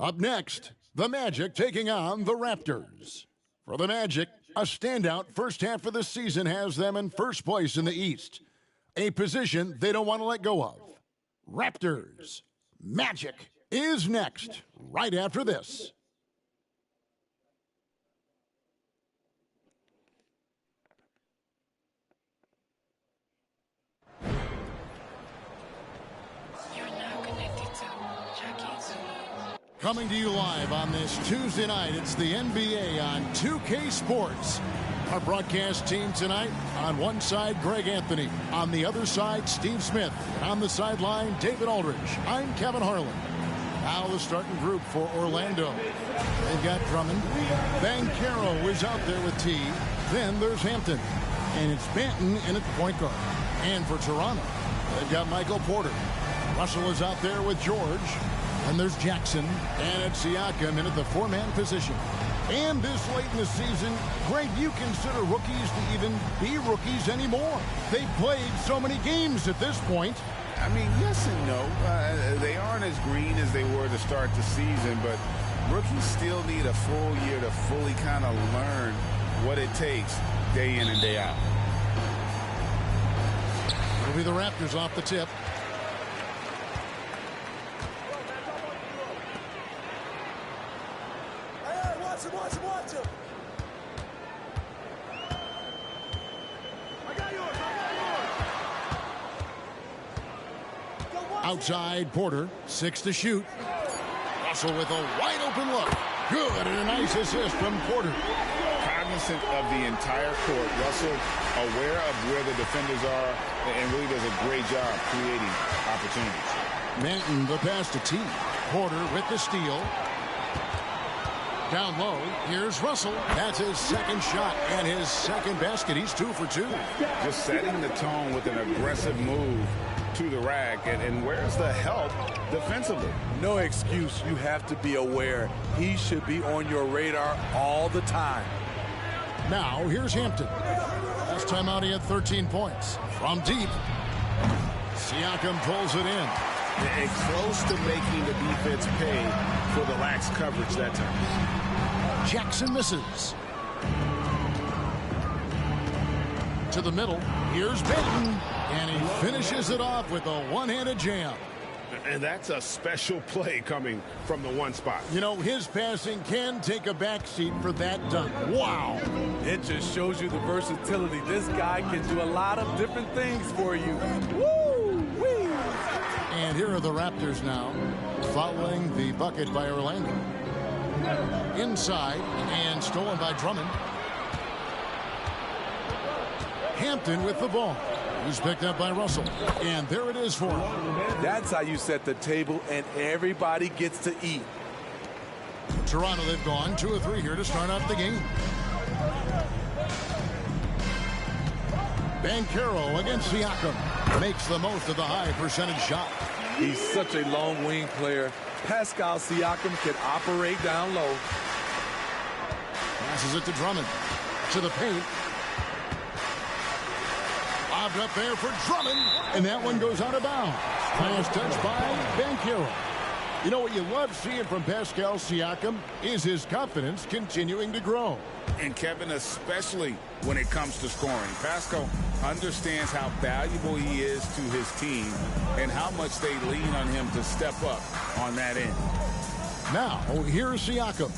Up next, the Magic taking on the Raptors. For the Magic, a standout first half of the season has them in first place in the East, a position they don't want to let go of. Raptors. Magic is next, right after this. Coming to you live on this Tuesday night, it's the NBA on 2K Sports. Our broadcast team tonight, on one side, Greg Anthony. On the other side, Steve Smith. And on the sideline, David Aldridge. I'm Kevin Harlan. Now the starting group for Orlando. They've got Drummond. Banchero is out there with T. Then there's Hampton. And it's Banton in at point guard. And for Toronto, they've got Michael Porter. Russell is out there with George. And there's Jackson, and it's Siakam in at the four-man position. And this late in the season, Greg, you consider rookies to even be rookies anymore. They've played so many games at this point. I mean, yes and no. They aren't as green as they were to start the season, but rookies still need a full year to fully kind of learn what it takes day in and day out. It'll be the Raptors off the tip. Watch him. I got yours. Outside, Porter, 6 to shoot. Russell with a wide open look. Good, and a nice assist from Porter. Cognizant of the entire court, Russell aware of where the defenders are and really does a great job creating opportunities. Manton, the pass to T. Porter with the steal. Down low, here's Russell. That's his second shot and his second basket. He's 2 for 2. Just setting the tone with an aggressive move to the rack. And where's the help defensively? No excuse. You have to be aware. He should be on your radar all the time. Now, here's Hampton. Last time out, he had 13 points. From deep, Siakam pulls it in. And close to making the defense pay for the lax coverage that time. Jackson misses. To the middle. Here's Banton. And he finishes it off with a one-handed jam. And that's a special play coming from the one spot. You know, his passing can take a backseat for that dunk. Wow. It just shows you the versatility. This guy can do a lot of different things for you. Woo-wee. And here are the Raptors now, following the bucket by Orlando. Inside, and stolen by Drummond. Hampton with the ball. He's picked up by Russell. And there it is for him. That's how you set the table, and everybody gets to eat. Toronto, they've gone 2 of 3 here to start off the game. Banchero against Siakam. Makes the most of the high percentage shot. He's such a long wing player. Pascal Siakam can operate down low. Passes it to Drummond. To the paint. Lobbed up there for Drummond. And that one goes out of bounds. Last touch by Banchero. You know what you love seeing from Pascal Siakam is his confidence continuing to grow. And Kevin, especially when it comes to scoring. Pascal understands how valuable he is to his team and how much they lean on him to step up on that end. Now, here's Siakam.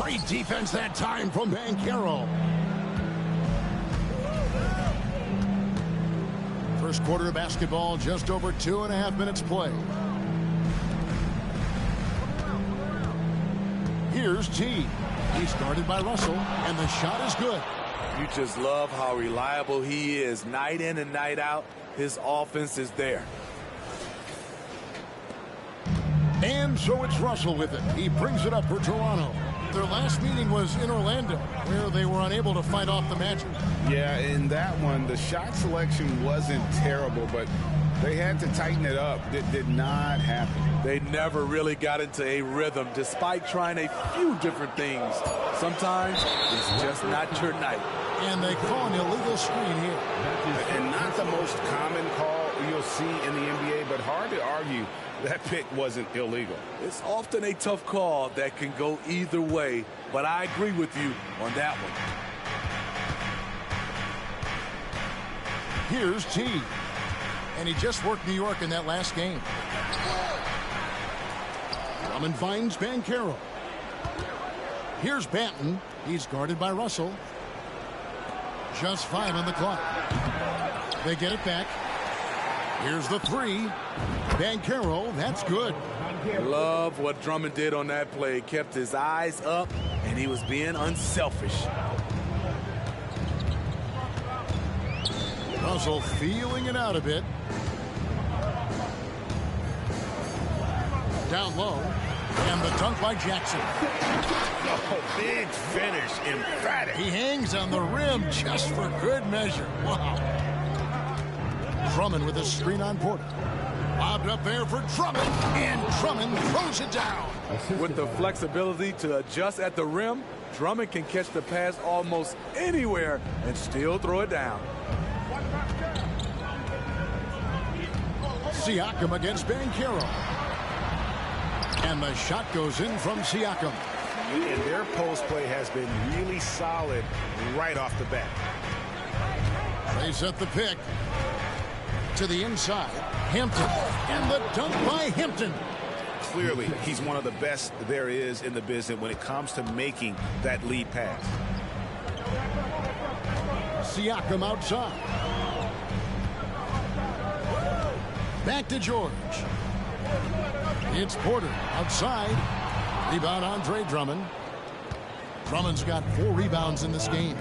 Great defense that time from Banchero. First quarter of basketball, just over 2.5 minutes play. Here's T. He's guarded by Russell, and the shot is good. You just love how reliable he is. Night in and night out, his offense is there. And so it's Russell with it. He brings it up for Toronto. Their last meeting was in Orlando, where they were unable to fight off the Magic. Yeah, in that one, the shot selection wasn't terrible, but they had to tighten it up. It did not happen. They never really got into a rhythm, despite trying a few different things. Sometimes it's just not your night. And they call an illegal screen here. And not the most common call you'll see in the NBA, but hard to argue that pick wasn't illegal. It's often a tough call that can go either way, but I agree with you on that one. Here's T. And he just worked New York in that last game. Drummond finds Banchero. Here's Banton. He's guarded by Russell. Just 5 on the clock. They get it back. Here's the 3. Banchero, that's good. Love what Drummond did on that play. Kept his eyes up, and he was being unselfish. Russell feeling it out a bit. Down low. And the dunk by Jackson. Oh, big finish, emphatic. He hangs on the rim just for good measure. Wow. Drummond with a screen on Porter. Lobbed up there for Drummond, and Drummond throws it down. With the flexibility to adjust at the rim, Drummond can catch the pass almost anywhere and still throw it down. Siakam against Banchero. And the shot goes in from Siakam. And their post play has been really solid right off the bat. They set the pick to the inside. Hampton. And the dunk by Hampton. Clearly, he's one of the best there is in the business when it comes to making that lead pass. Siakam outside. Back to George. It's Porter outside. Rebound Andre Drummond. Drummond's got 4 rebounds in this game.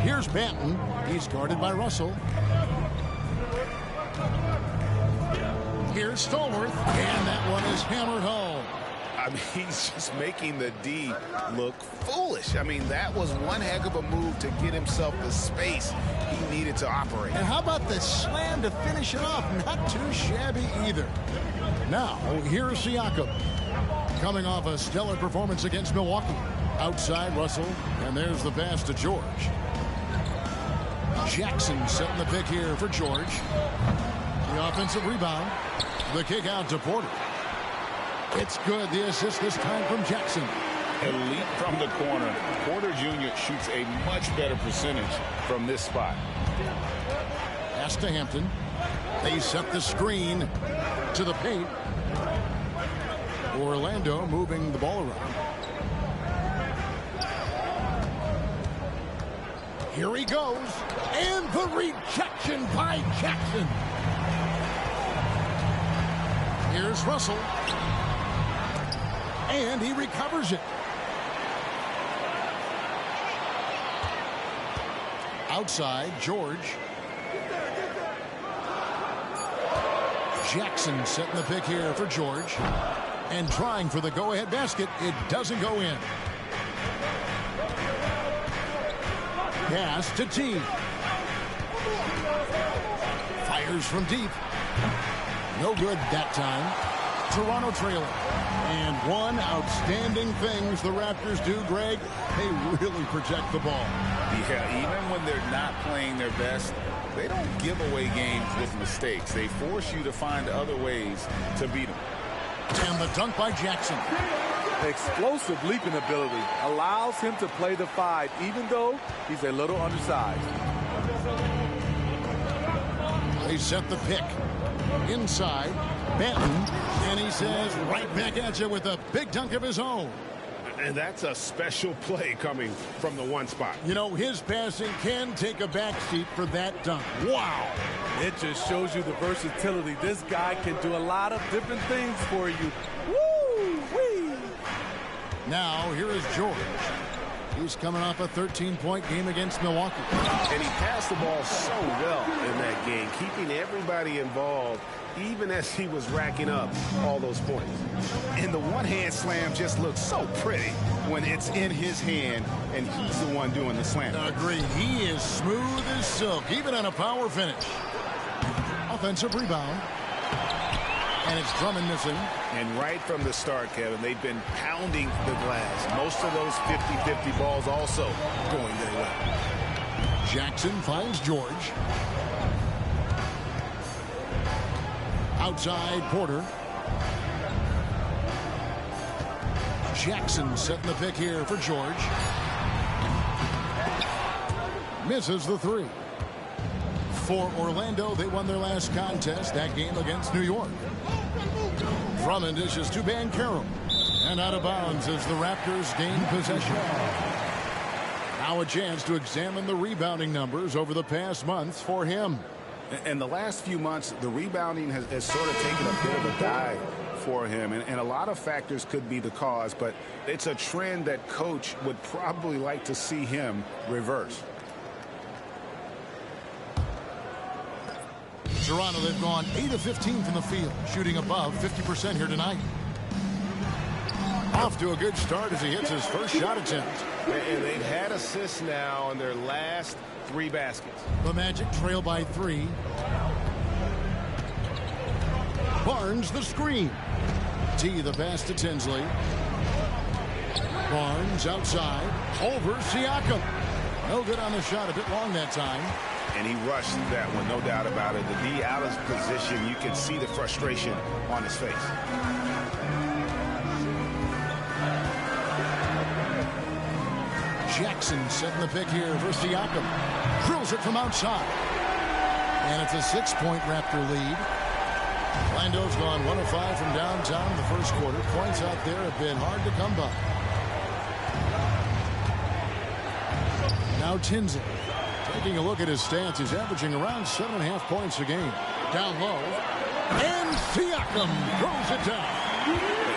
Here's Banton. He's guarded by Russell. Here's Stallworth. And that one is hammered home. I mean, he's just making the D look foolish. I mean, that was one heck of a move to get himself the space he needed to operate. And how about the slam to finish it off? Not too shabby either. Now, here's Siakam. Coming off a stellar performance against Milwaukee. Outside Russell, and there's the pass to George. Jackson setting the pick here for George. The offensive rebound. The kick out to Porter. It's good. The assist this time from Jackson. Elite from the corner. Porter Jr. shoots a much better percentage from this spot. Pass to Hampton. They set the screen to the paint. Orlando moving the ball around. Here he goes. And the rejection by Jackson. Here's Russell. And he recovers it. Outside, George. Jackson setting the pick here for George. And trying for the go-ahead basket. It doesn't go in. Pass to T. Fires from deep. No good that time. Toronto trailing. And one outstanding things the Raptors do, Greg, they really protect the ball. Yeah, even when they're not playing their best, they don't give away games with mistakes. They force you to find other ways to beat them. And the dunk by Jackson. Explosive leaping ability allows him to play the 5, even though he's a little undersized. They set the pick. Inside, Banton, and he says right back at you with a big dunk of his own. And that's a special play coming from the one spot. You know, his passing can take a backseat for that dunk. Wow. It just shows you the versatility. This guy can do a lot of different things for you. Woo-wee! Now, here is George. He's coming off a 13-point game against Milwaukee. And he passed the ball so well in that game, keeping everybody involved, even as he was racking up all those points. And the one-hand slam just looks so pretty when it's in his hand and he's the one doing the slam. Agreed. He is smooth as silk, even on a power finish. Offensive rebound. And it's Drummond missing. And right from the start, Kevin, they've been pounding the glass. Most of those 50-50 balls also going their way. Jackson finds George. Outside Porter. Jackson setting the pick here for George. Misses the three. For Orlando, they won their last contest, that game against New York. Drummond dishes to Banchero. And out of bounds as the Raptors gain possession. Now a chance to examine the rebounding numbers over the past months for him. In the last few months, the rebounding has sort of taken a bit of a dive for him. And a lot of factors could be the cause, but it's a trend that coach would probably like to see him reverse. Toronto, they've gone 8 of 15 from the field, shooting above 50% here tonight. Off to a good start as he hits his first shot attempt. And they've had assists now on their last 3 baskets. The Magic trail by 3. Barnes the screen. T the pass to Tinsley. Barnes outside. Over Siakam. No good on the shot, a bit long that time. And he rushed that one, no doubt about it. The D out of position, you can see the frustration on his face. Jackson setting the pick here for Siakam. Drills it from outside. And it's a 6-point Raptor lead. Orlando's gone 1 of 5 from downtown in the first quarter. Points out there have been hard to come by. Now Tinsley. Taking a look at his stats, he's averaging around 7.5 points a game. Down low. And Siakam throws it down.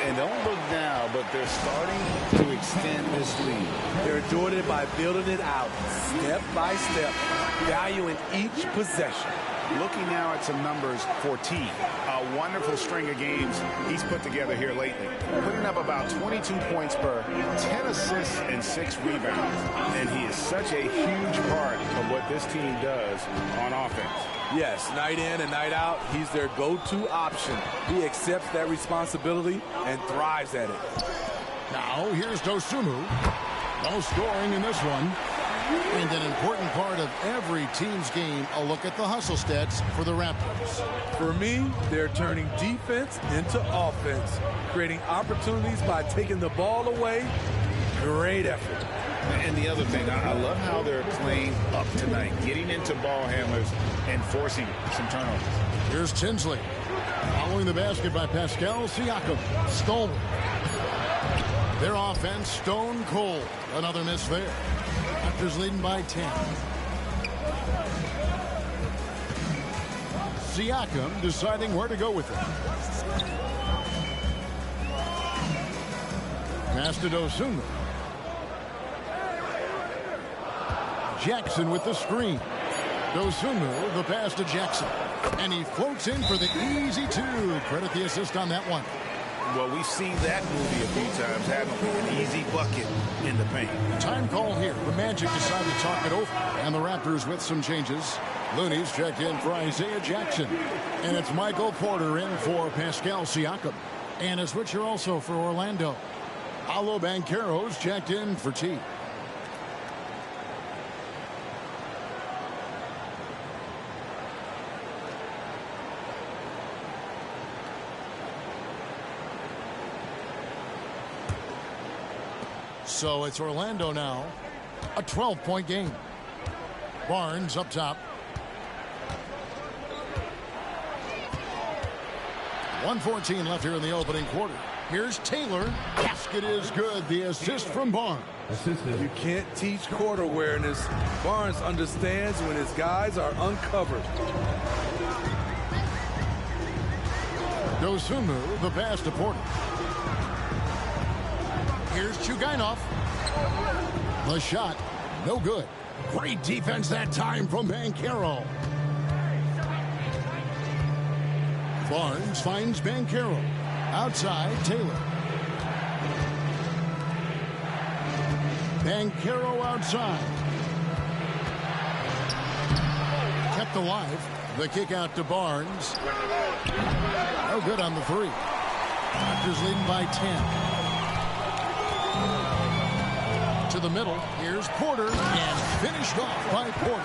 And don't look now, but they're starting to extend this lead. They're doing it by building it out, step by step, valuing each possession. Looking now at some numbers for T. A wonderful string of games he's put together here lately. Putting up about 22 points per 10 assists and 6 rebounds. And he is such a huge part of what this team does on offense. Yes, night in and night out, he's their go-to option. He accepts that responsibility and thrives at it. Now here's Dosunmu. No scoring in this one. And an important part of every team's game, a look at the hustle stats for the Raptors. For me, they're turning defense into offense, creating opportunities by taking the ball away. Great effort. And the other thing, I love how they're playing up tonight, getting into ball handlers and forcing some turnovers. Here's Tinsley. Following the basket by Pascal Siakam. Stolen. Their offense stone cold. Another miss there. Raptors leading by 10. Siakam deciding where to go with it. Pass to Dosunmu. Jackson with the screen. Dosunmu, the pass to Jackson. And he floats in for the easy 2. Credit the assist on that one. Well, we've seen that movie a few times, haven't we? An easy bucket in the paint. Time call here. The Magic decide to talk it over. And the Raptors with some changes. Looney's checked in for Isaiah Jackson. And it's Michael Porter in for Pascal Siakam. And a switcher also for Orlando. Paolo Banchero's checked in for T. So it's Orlando now. A 12-point game. Barnes up top. 1:14 left here in the opening quarter. Here's Taylor. Basket is good. The assist from Barnes. You can't teach court awareness. Barnes understands when his guys are uncovered. Dosunmu, the pass to Porter. Here's Chugainov. The shot, no good. Great defense that time from Banchero. Barnes finds Banchero. Outside, Taylor. Banchero outside. Kept alive. The kick out to Barnes. No good on the three. Raptors leading by 10. To the middle. Here's Porter. And finished off by Porter.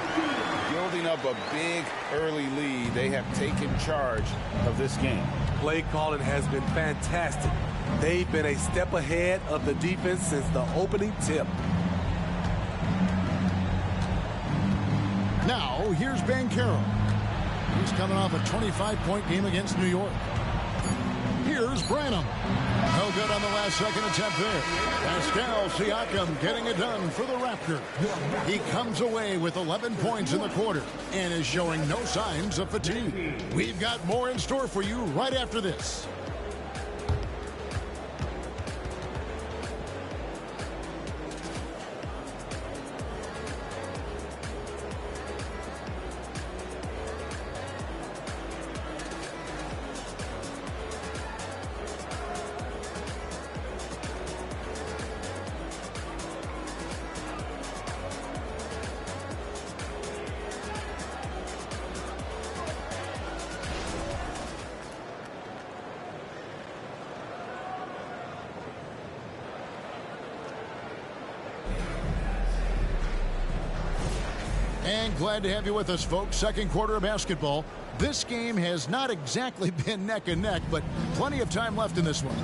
Building up a big early lead. They have taken charge of this game. Play calling has been fantastic. They've been a step ahead of the defense since the opening tip. Now, here's Banchero. He's coming off a 25-point game against New York. Here's Branham. No good on the last second attempt there. Pascal Siakam getting it done for the Raptors. He comes away with 11 points in the quarter and is showing no signs of fatigue. We've got more in store for you right after this. And glad to have you with us, folks. Second quarter of basketball. This game has not exactly been neck and neck, but plenty of time left in this one.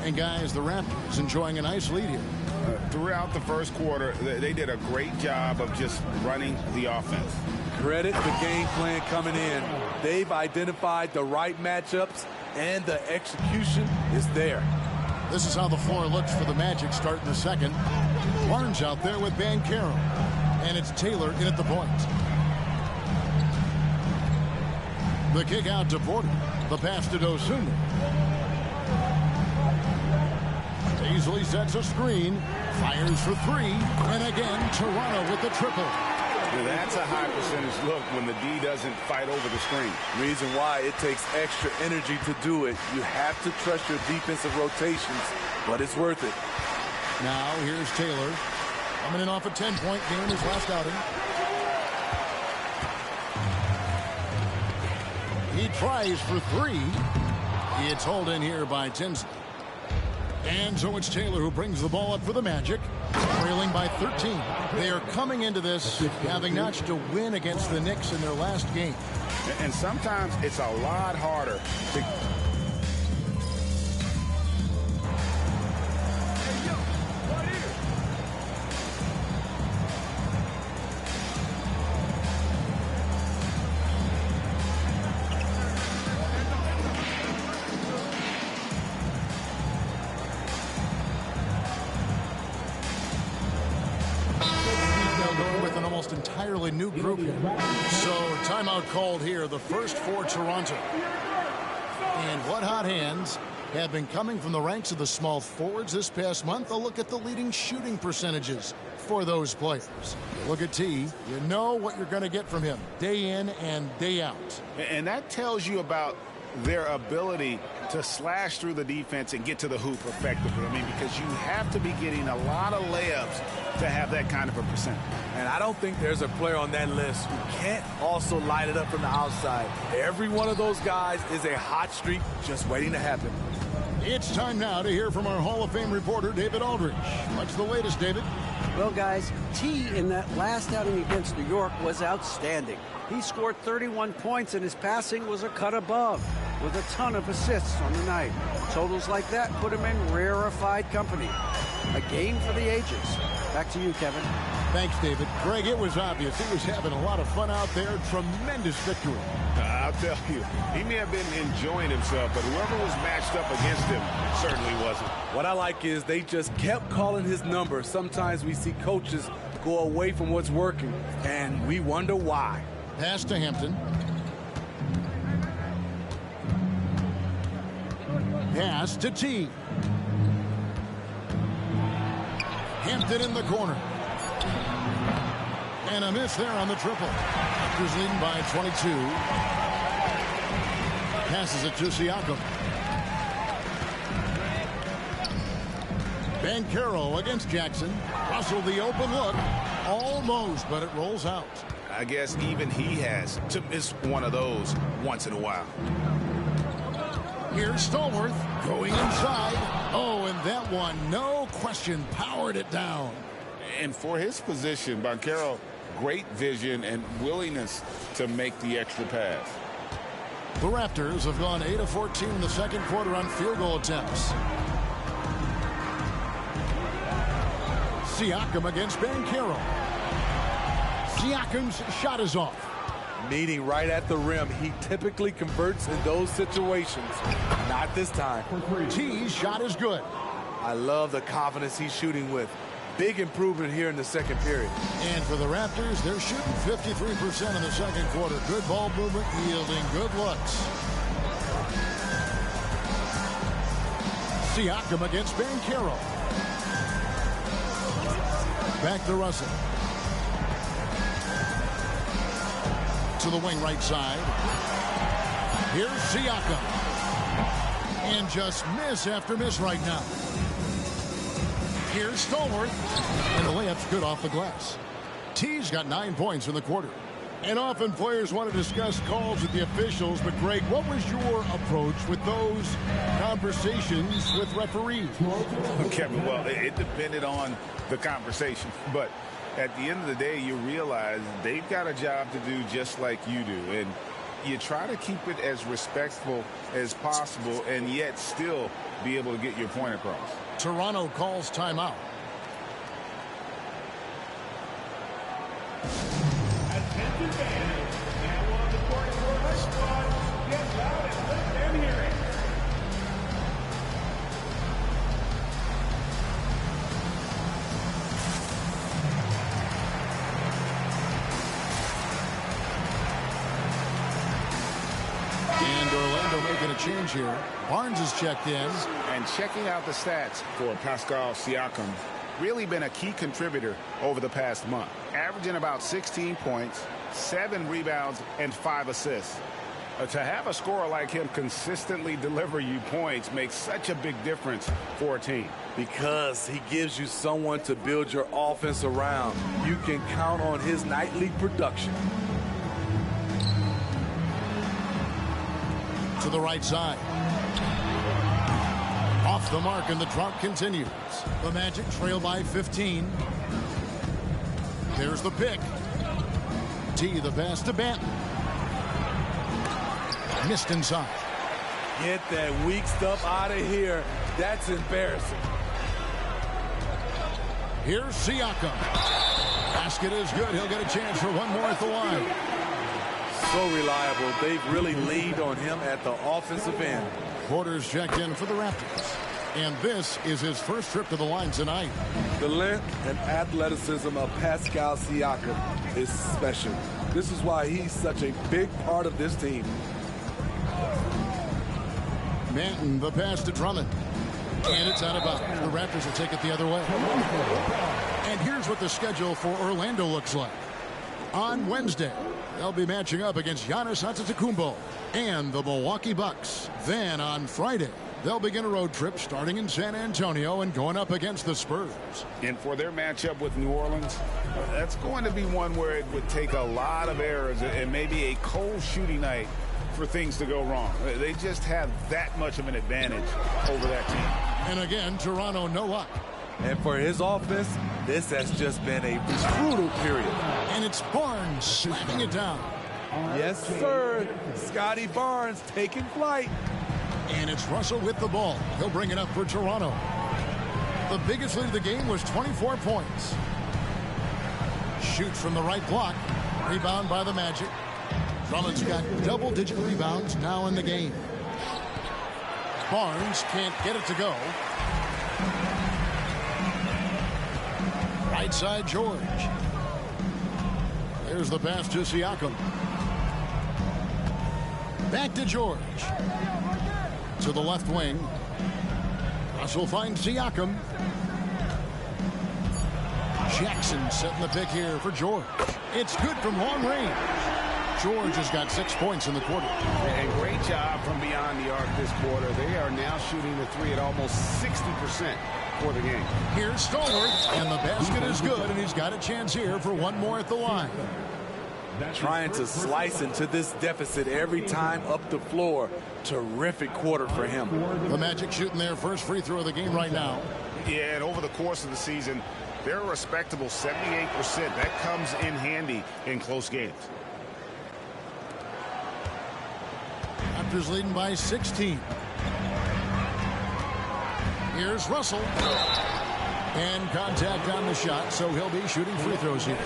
And guys, the Raptors enjoying a nice lead here. Throughout the first quarter, they did a great job of just running the offense. Credit the game plan coming in. They've identified the right matchups, and the execution is there. This is how the floor looks for the Magic starting the second. Barnes out there with Banchero. And it's Taylor in at the point. The kick out to Porter. The pass to Dosunmu. Easily sets a screen. Fires for three. And again, Toronto with the triple. That's a high percentage look when the D doesn't fight over the screen. Reason why it takes extra energy to do it. You have to trust your defensive rotations, but it's worth it. Now here's Taylor. Coming in off a 10-point game his last outing. He tries for three. It's hauled in here by Tinsley. And so it's Taylor who brings the ball up for the Magic. Trailing by 13. They are coming into this having notched a win against the Knicks in their last game. And sometimes it's a lot harder to... Entirely new group here. So timeout called here, the first for Toronto. And what hot hands have been coming from the ranks of the small forwards this past month. A look at the leading shooting percentages for those players. Look at T. You know what you're going to get from him day in and day out. And that tells you about their ability to slash through the defense and get to the hoop effectively. I mean, because you have to be getting a lot of layups to have that kind of a percentage. And I don't think there's a player on that list who can't also light it up from the outside. Every one of those guys is a hot streak just waiting to happen. It's time now to hear from our Hall of Fame reporter, David Aldridge. What's the latest, David? Well, guys, T in that last outing against New York was outstanding. He scored 31 points, and his passing was a cut above, with a ton of assists on the night. Totals like that put him in rarefied company. A game for the ages. Back to you, Kevin. Thanks, David. Greg, it was obvious. He was having a lot of fun out there. Tremendous victory. I'll tell you, he may have been enjoying himself, but whoever was matched up against him certainly wasn't. What I like is they just kept calling his number. Sometimes we see coaches go away from what's working, and we wonder why. Pass to Hampton. Pass to T. Hampton in the corner. And a miss there on the triple. Raptors leading by 22. Passes it to Siakam. Banchero against Jackson. Russell the open look. Almost, but it rolls out. I guess even he has to miss one of those once in a while. Here's Stallworth going inside. Oh, and that one, no question, powered it down. And for his position, Banchero, great vision and willingness to make the extra pass. The Raptors have gone 8 of 14 in the second quarter on field goal attempts. Siakam against Banchero. Siakam's shot is off. Meeting right at the rim. He typically converts in those situations. Not this time. T's shot is good. I love the confidence he's shooting with. Big improvement here in the second period. And for the Raptors, they're shooting 53% in the second quarter. Good ball movement, yielding good looks. Siakam against Banchero. Back to Russell. To the wing right side. Here's Siakam. And just miss after miss right now. Here's Stallworth. And the layup's good off the glass. T's got 9 points in the quarter. And often players want to discuss calls with the officials. But, Greg, what was your approach with those conversations with referees? Kevin, well, it depended on the conversation. But at the end of the day, you realize they've got a job to do just like you do. And you try to keep it as respectful as possible and yet still be able to get your point across. Toronto calls timeout. Attention fans, now on the court for our squad. Get loud and let them hear it. And Orlando making a change here. Barnes is checked in. And checking out the stats for Pascal Siakam, really been a key contributor over the past month. Averaging about 16 points, 7 rebounds, and 5 assists. To have a scorer like him consistently deliver you points makes such a big difference for a team. Because he gives you someone to build your offense around. You can count on his nightly production. To the right side. Off the mark, and the drought continues. The Magic trail by 15. There's the pick. T, the pass to Banton. Missed inside. Get that weak stuff out of here. That's embarrassing. Here's Siakam. Basket is good. He'll get a chance for one more at the line. So reliable. They've really leaned on him at the offensive end. Porter's checked in for the Raptors. And this is his first trip to the line tonight. The length and athleticism of Pascal Siakam is special. This is why he's such a big part of this team. Manton, the pass to Drummond. And it's out of bounds. The Raptors will take it the other way. And here's what the schedule for Orlando looks like. On Wednesday, they'll be matching up against Giannis Antetokounmpo and the Milwaukee Bucks. Then on Friday, they'll begin a road trip starting in San Antonio and going up against the Spurs. And for their matchup with New Orleans, that's going to be one where it would take a lot of errors and maybe a cold shooting night for things to go wrong. They just have that much of an advantage over that team. And again, Toronto no luck. And for his offense, this has just been a brutal period. And it's Barnes slamming it down. Yes, sir. Scotty Barnes taking flight. And it's Russell with the ball. He'll bring it up for Toronto. The biggest lead of the game was 24 points. Shoots from the right block. Rebound by the Magic. Drummond's got double-digit rebounds now in the game. Barnes can't get it to go. Right side, George. There's the pass to Siakam. Back to George. To the left wing. Russell finds Siakam. Jackson setting the pick here for George. It's good from long range. George has got 6 points in the quarter. And great job from beyond the arc this quarter. They are now shooting the three at almost 60%. for the game. Here's Stallworth, and the basket is good, and he's got a chance here for one more at the line. Trying to slice into this deficit every time up the floor. Terrific quarter for him. The Magic shooting their first free throw of the game right now. Yeah, and over the course of the season, they're a respectable 78%. That comes in handy in close games. Raptors leading by 16. Here's Russell. And contact on the shot, so he'll be shooting free throws here.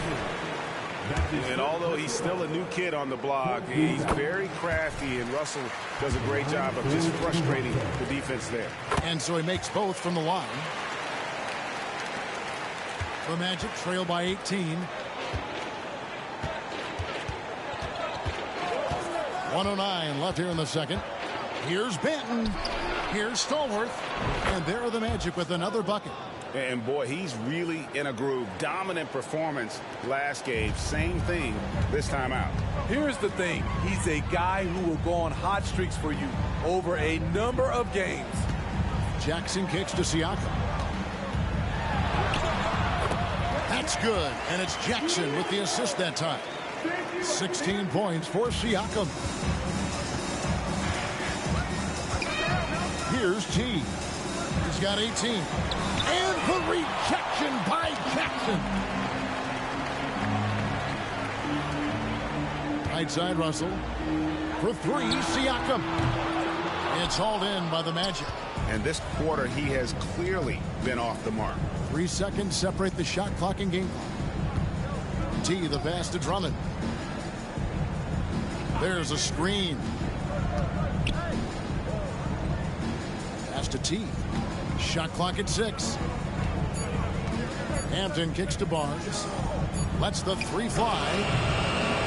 And although he's still a new kid on the block, he's very crafty, and Russell does a great job of just frustrating the defense there. And so he makes both from the line. The Magic trail by 18. 1:09 left here in the second. Here's Benton. Here's Stallworth. And there are the Magic with another bucket. And boy, he's really in a groove. Dominant performance last game. Same thing this time out. Here's the thing. He's a guy who will go on hot streaks for you over a number of games. Jackson kicks to Siakam. That's good. And it's Jackson with the assist that time. 16 points for Siakam. Here's T. He's got 18. And the rejection by Jackson. Right side Russell. For three, Siakam. It's hauled in by the Magic. And this quarter, he has clearly been off the mark. 3 seconds separate the shot clock and game clock. T, the pass to Drummond. There's a screen. Pass to T. Shot clock at 6. Hampton kicks to Barnes. Lets the three fly.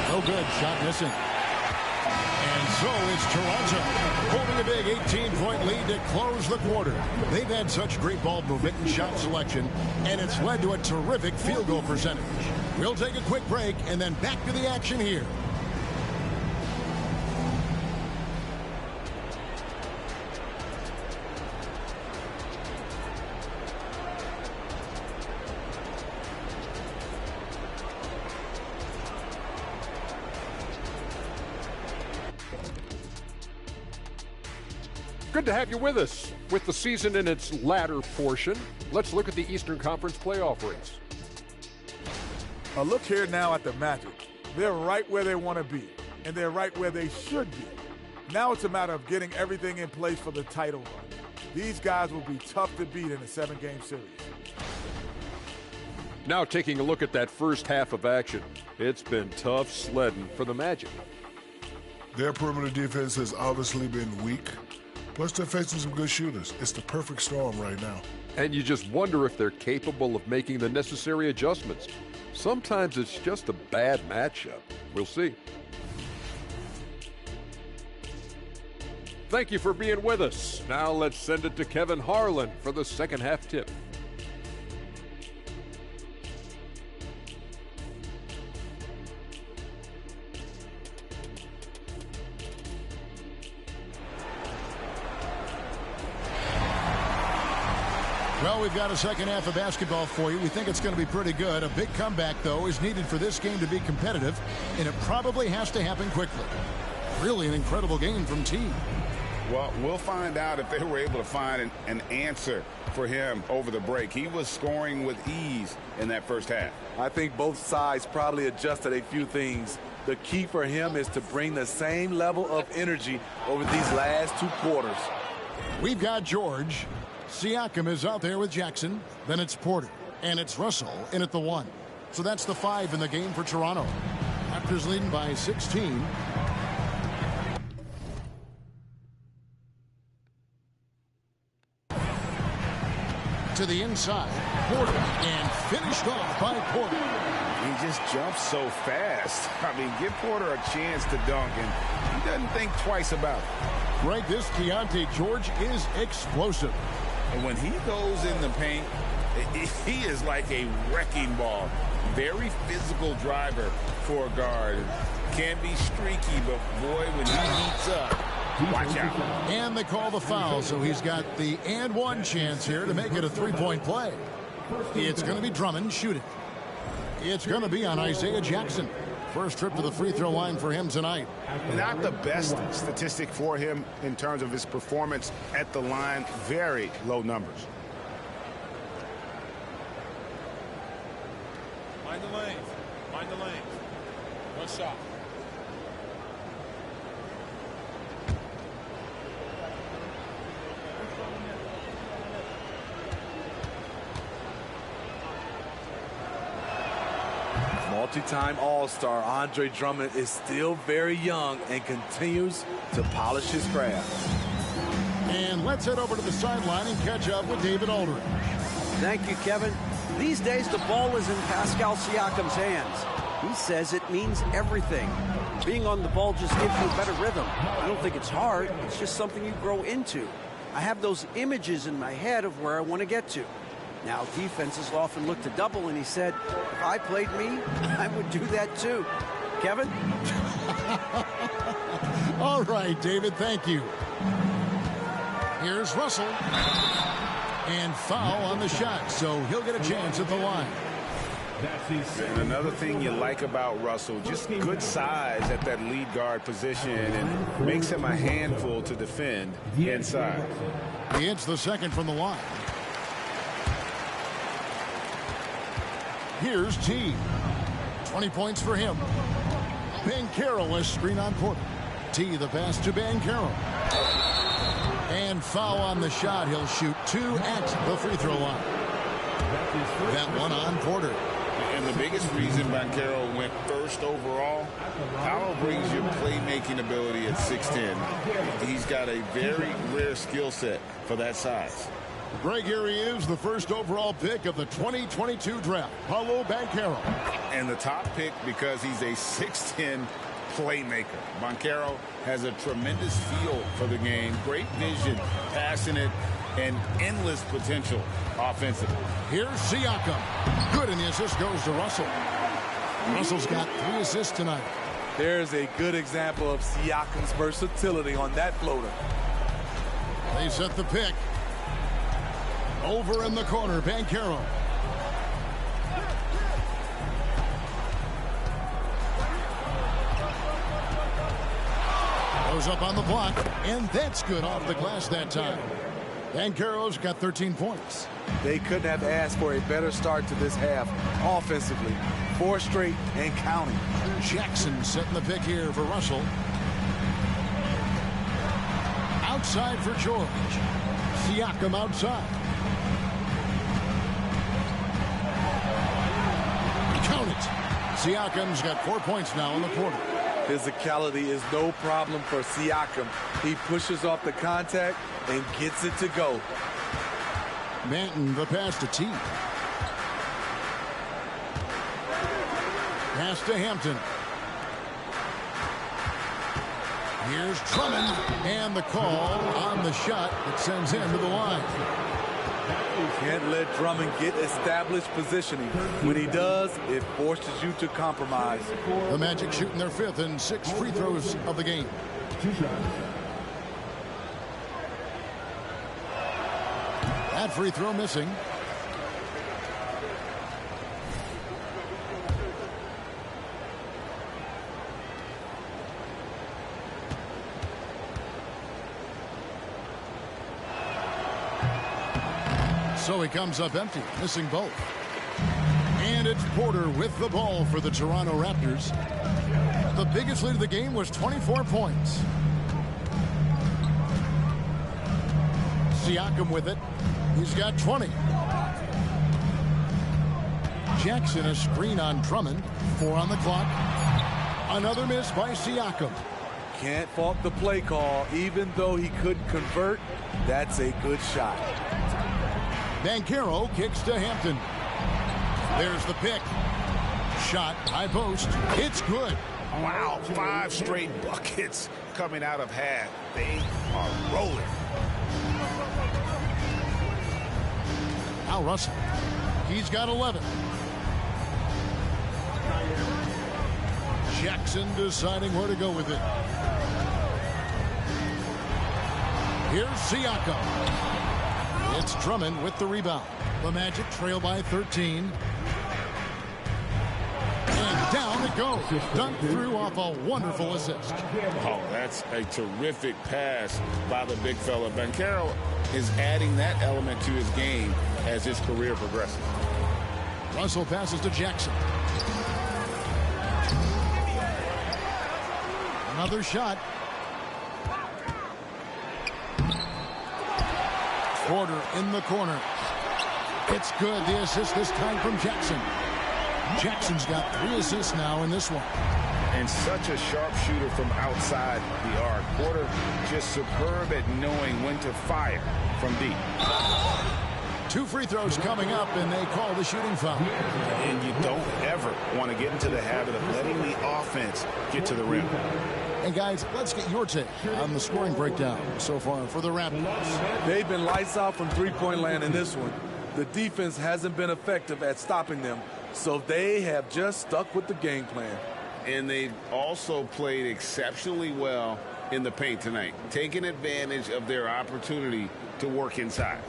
No good. Shot missing. And so it's Toronto holding a big 18-point lead to close the quarter. They've had such great ball movement and shot selection, and it's led to a terrific field goal percentage. We'll take a quick break and then back to the action here. Good to have you with us. With the season in its latter portion, let's look at the Eastern Conference playoff race. A look here now at the Magic. They're right where they want to be, and they're right where they should be. Now it's a matter of getting everything in place for the title run. These guys will be tough to beat in a 7-game series. Now taking a look at that first half of action. It's been tough sledding for the Magic. Their perimeter defense has obviously been weak. Plus, they're facing some good shooters. It's the perfect storm right now. And you just wonder if they're capable of making the necessary adjustments. Sometimes it's just a bad matchup. We'll see. Thank you for being with us. Now let's send it to Kevin Harlan for the second half tip. Well, we've got a second half of basketball for you. We think it's going to be pretty good. A big comeback, though, is needed for this game to be competitive, and it probably has to happen quickly. Really an incredible game from T. Well, we'll find out if they were able to find an answer for him over the break. He was scoring with ease in that first half. I think both sides probably adjusted a few things. The key for him is to bring the same level of energy over these last 2 quarters. We've got George. Siakam is out there with Jackson. Then it's Porter. And it's Russell in at the 1. So that's the 5 in the game for Toronto. Raptors leading by 16. To the inside. Porter. And finished off by Porter. He just jumps so fast. I mean, give Porter a chance to dunk, and he doesn't think twice about it. Greg, this Keontae George is explosive. And when he goes in the paint, he is like a wrecking ball. Very physical driver for a guard. Can be streaky, but boy, when he heats up, Watch out. And they call the foul, so he's got the and one chance here to make it a three-point play. It's going to be Drummond shooting. It's going to be on Isaiah Jackson. First trip to the free throw line for him tonight. Not the best statistic for him in terms of his performance at the line. Very low numbers. Mind the lanes. Mind the lanes. One shot. Multi-time All-Star Andre Drummond is still very young and continues to polish his craft. And let's head over to the sideline and catch up with David Aldridge. Thank you, Kevin. These days, the ball is in Pascal Siakam's hands. He says it means everything. Being on the ball just gives you a better rhythm. I don't think it's hard. It's just something you grow into. I have those images in my head of where I want to get to. Now, defenses often look to double, and he said, if I played me, I would do that too. Kevin? All right, David, thank you. Here's Russell. And foul on the shot, so he'll get a chance at the line. And another thing you like about Russell, just good size at that lead guard position, and makes him a handful to defend inside. He hits the second from the line. Here's T. 20 points for him. Banchero is screen on Porter. T, the pass to Banchero. And foul on the shot. He'll shoot 2 at the free throw line. That one on Porter. And the biggest reason Banchero went first overall, Powell brings you playmaking ability at 6'10". He's got a very rare skill set for that size. Greg, here he is, the first overall pick of the 2022 draft, Paolo Banchero. And the top pick because he's a 6'10" playmaker. Banchero has a tremendous feel for the game, great vision, passing it, and endless potential offensively. Here's Siakam. Good, and the assist goes to Russell. Russell's got 3 assists tonight. There's a good example of Siakam's versatility on that floater. They set the pick. Over in the corner, Banchero. Goes up on the block, and that's good off the glass that time. Banchero's got 13 points. They couldn't have asked for a better start to this half offensively. 4 straight and counting. Jackson setting the pick here for Russell. Outside for George. Siakam outside. Count it. Siakam's got 4 points now in the quarter. Physicality is no problem for Siakam. He pushes off the contact and gets it to go. Manton, the pass to T. Pass to Hampton. Here's Drummond, and the call on the shot that sends him to the line. Can't let Drummond get established positioning. When he does, it forces you to compromise. The Magic shooting their 5th and 6th free throws of the game. That free throw missing. So he comes up empty, missing both. And it's Porter with the ball for the Toronto Raptors. The biggest lead of the game was 24 points. Siakam with it. He's got 20. Jackson a screen on Drummond. 4 on the clock. Another miss by Siakam. Can't fault the play call. Even though he couldn't convert, that's a good shot. Banchero kicks to Hampton. There's the pick. Shot, high post. It's good. Wow, 5 straight buckets coming out of half. They are rolling. Now Russell. He's got 11. Jackson deciding where to go with it. Here's Siakam. It's Drummond with the rebound. The Magic trail by 13. And down it goes. Dunked through off a wonderful assist. Oh, that's a terrific pass by the big fella. Banchero is adding that element to his game as his career progresses. Russell passes to Jackson. Another shot. Porter in the corner. It's good. The assist this time from Jackson. Jackson's got 3 assists now in this one. And such a sharpshooter from outside the arc. Porter just superb at knowing when to fire from deep. 2 free throws coming up, and they call the shooting foul. And you don't ever want to get into the habit of letting the offense get to the rim. And guys, let's get your take on the scoring breakdown so far for the Raptors. They've been lights out from three-point land in this one. The defense hasn't been effective at stopping them, so they have just stuck with the game plan. And they've also played exceptionally well in the paint tonight, taking advantage of their opportunity to work inside.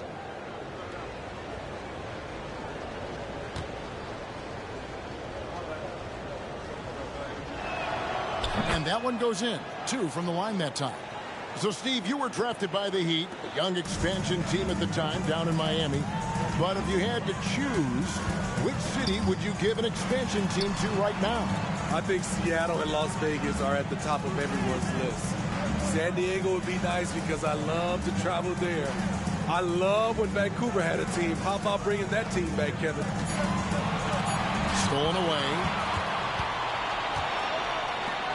And that one goes in. 2 from the line that time. So, Steve, you were drafted by the Heat, a young expansion team at the time down in Miami. But if you had to choose, which city would you give an expansion team to right now? I think Seattle and Las Vegas are at the top of everyone's list. San Diego would be nice because I love to travel there. I love when Vancouver had a team. How about bringing that team back, Kevin? Stolen away.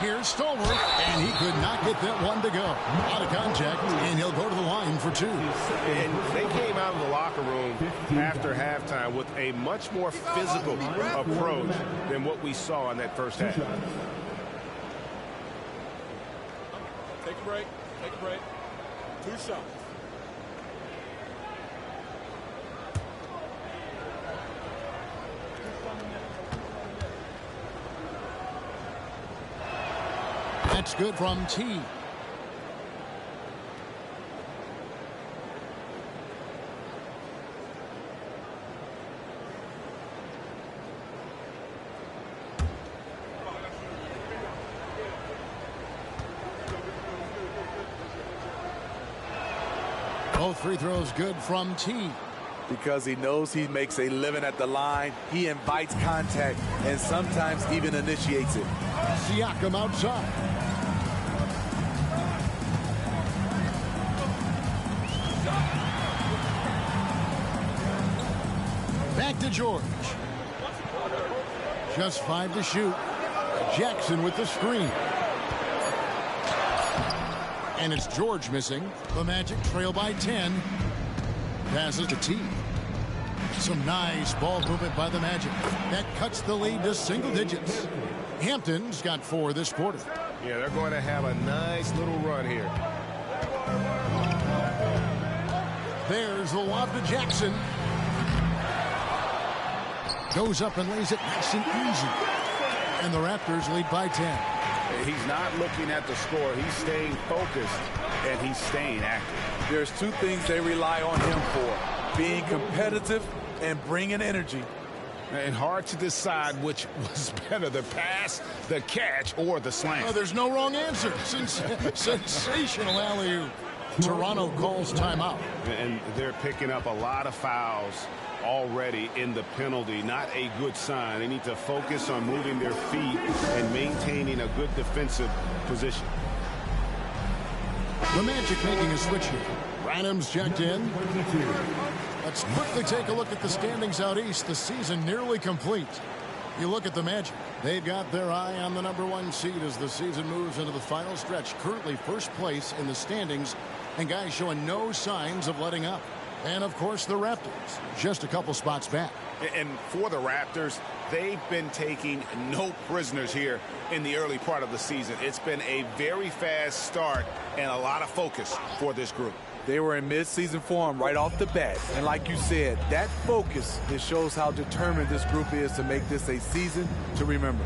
Here's Stolmer, and he could not get that one to go. Out of contact, and he'll go to the line for 2. And they came out of the locker room after halftime with a much more physical approach than what we saw in that first half. Take a break. Take a break. 2 shots. That's good from T. Both free throws good from T. Because he knows he makes a living at the line, he invites contact and sometimes even initiates it. Siakam outside. Back to George. Just 5 to shoot. Jackson with the screen. And it's George missing. The Magic trail by 10. Passes to T. Some nice ball movement by the Magic. That cuts the lead to single digits. Hampton's got 4 this quarter. Yeah, they're going to have a nice little run here. There's the lob to Jackson. Goes up and lays it nice and easy. And the Raptors lead by 10. He's not looking at the score. He's staying focused, and he's staying active. There's 2 things they rely on him for: being competitive and bringing energy. And hard to decide which was better, the pass, the catch, or the slam. Oh, there's no wrong answer. Sensational alley-oop. Toronto calls timeout. And they're picking up a lot of fouls already in the penalty. Not a good sign. They need to focus on moving their feet and maintaining a good defensive position. The Magic making a switch here. Branham's checked in. Let's quickly take a look at the standings out east. The season nearly complete. You look at the Magic. They've got their eye on the #1 seed as the season moves into the final stretch. Currently first place in the standings, and guys showing no signs of letting up. And, of course, the Raptors, just a couple spots back. And for the Raptors, they've been taking no prisoners here in the early part of the season. It's been a very fast start and a lot of focus for this group. They were in mid-season form right off the bat. And like you said, that focus, it shows how determined this group is to make this a season to remember.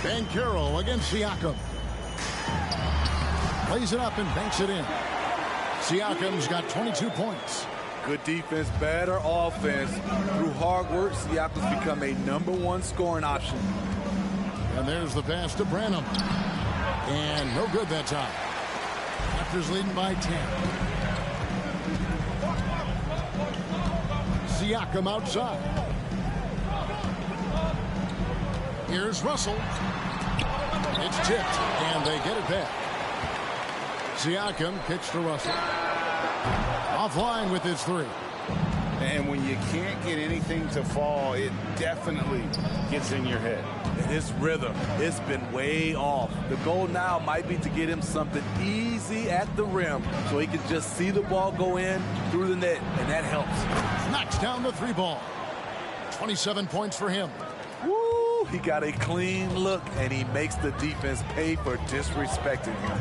Banchero against Siakam. Plays it up and banks it in. Siakam's got 22 points. Good defense, better offense. Through hard work, Siakam's become a #1 scoring option. And there's the pass to Branham. And no good that time. Raptors leading by 10. Siakam outside. Here's Russell. It's tipped, and they get it back. Siakam kicks to Russell. Offline with his three. And when you can't get anything to fall, it definitely gets in your head. And his rhythm, it's been way off. The goal now might be to get him something easy at the rim so he can just see the ball go in through the net, and that helps. Knocks down the three ball. 27 points for him. Woo! He got a clean look, and he makes the defense pay for disrespecting him.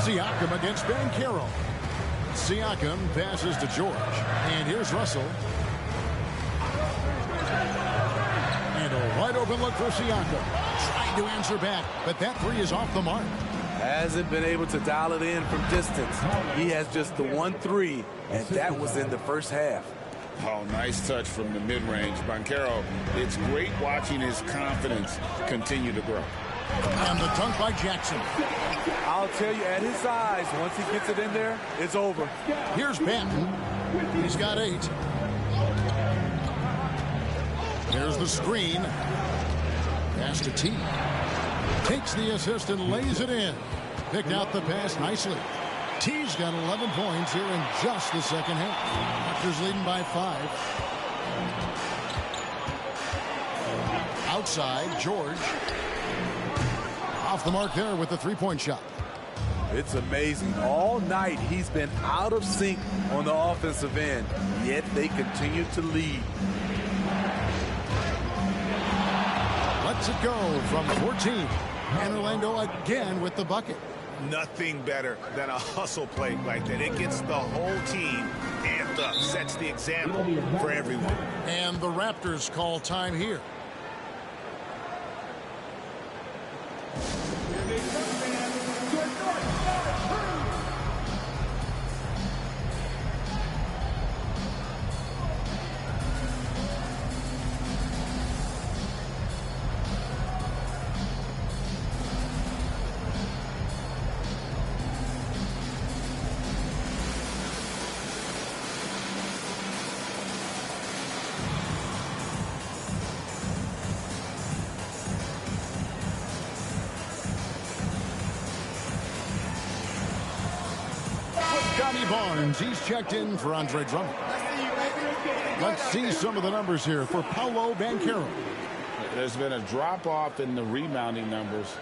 Siakam against Banchero. Siakam passes to George. And here's Russell. And a wide open look for Siakam. Trying to answer back, but that three is off the mark. Hasn't been able to dial it in from distance. He has just the 1-3, and that was in the first half. Oh, nice touch from the mid-range. Banchero, it's great watching his confidence continue to grow. And the dunk by Jackson. I'll tell you, at his size, once he gets it in there, it's over. Here's Banton. He's got 8. There's the screen. Pass to T. Takes the assist and lays it in. Picked out the pass nicely. T's got 11 points here in just the second half. Raptors leading by 5. Outside, George. Off the mark there with the three-point shot. It's amazing. All night he's been out of sync on the offensive end, yet they continue to lead. Lets it go from 14. And Orlando again with the bucket. Nothing better than a hustle play like that. It gets the whole team amped up, sets the example for everyone. And the Raptors call time here. Scotty Barnes, he's checked in for Andre Drummond. Let's see some of the numbers here for Paolo Banchero. There's been a drop-off in the rebounding numbers.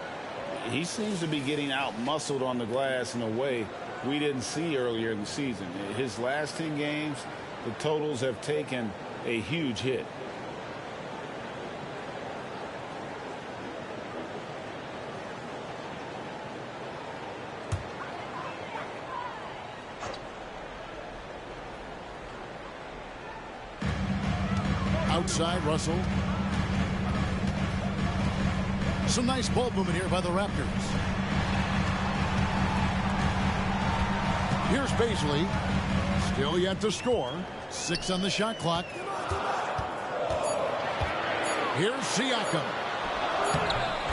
He seems to be getting out-muscled on the glass in a way we didn't see earlier in the season. His last 10 games, the totals have taken a huge hit. Outside, Russell. Some nice ball movement here by the Raptors. Here's Paisley. Still yet to score. 6 on the shot clock. Here's Siakam.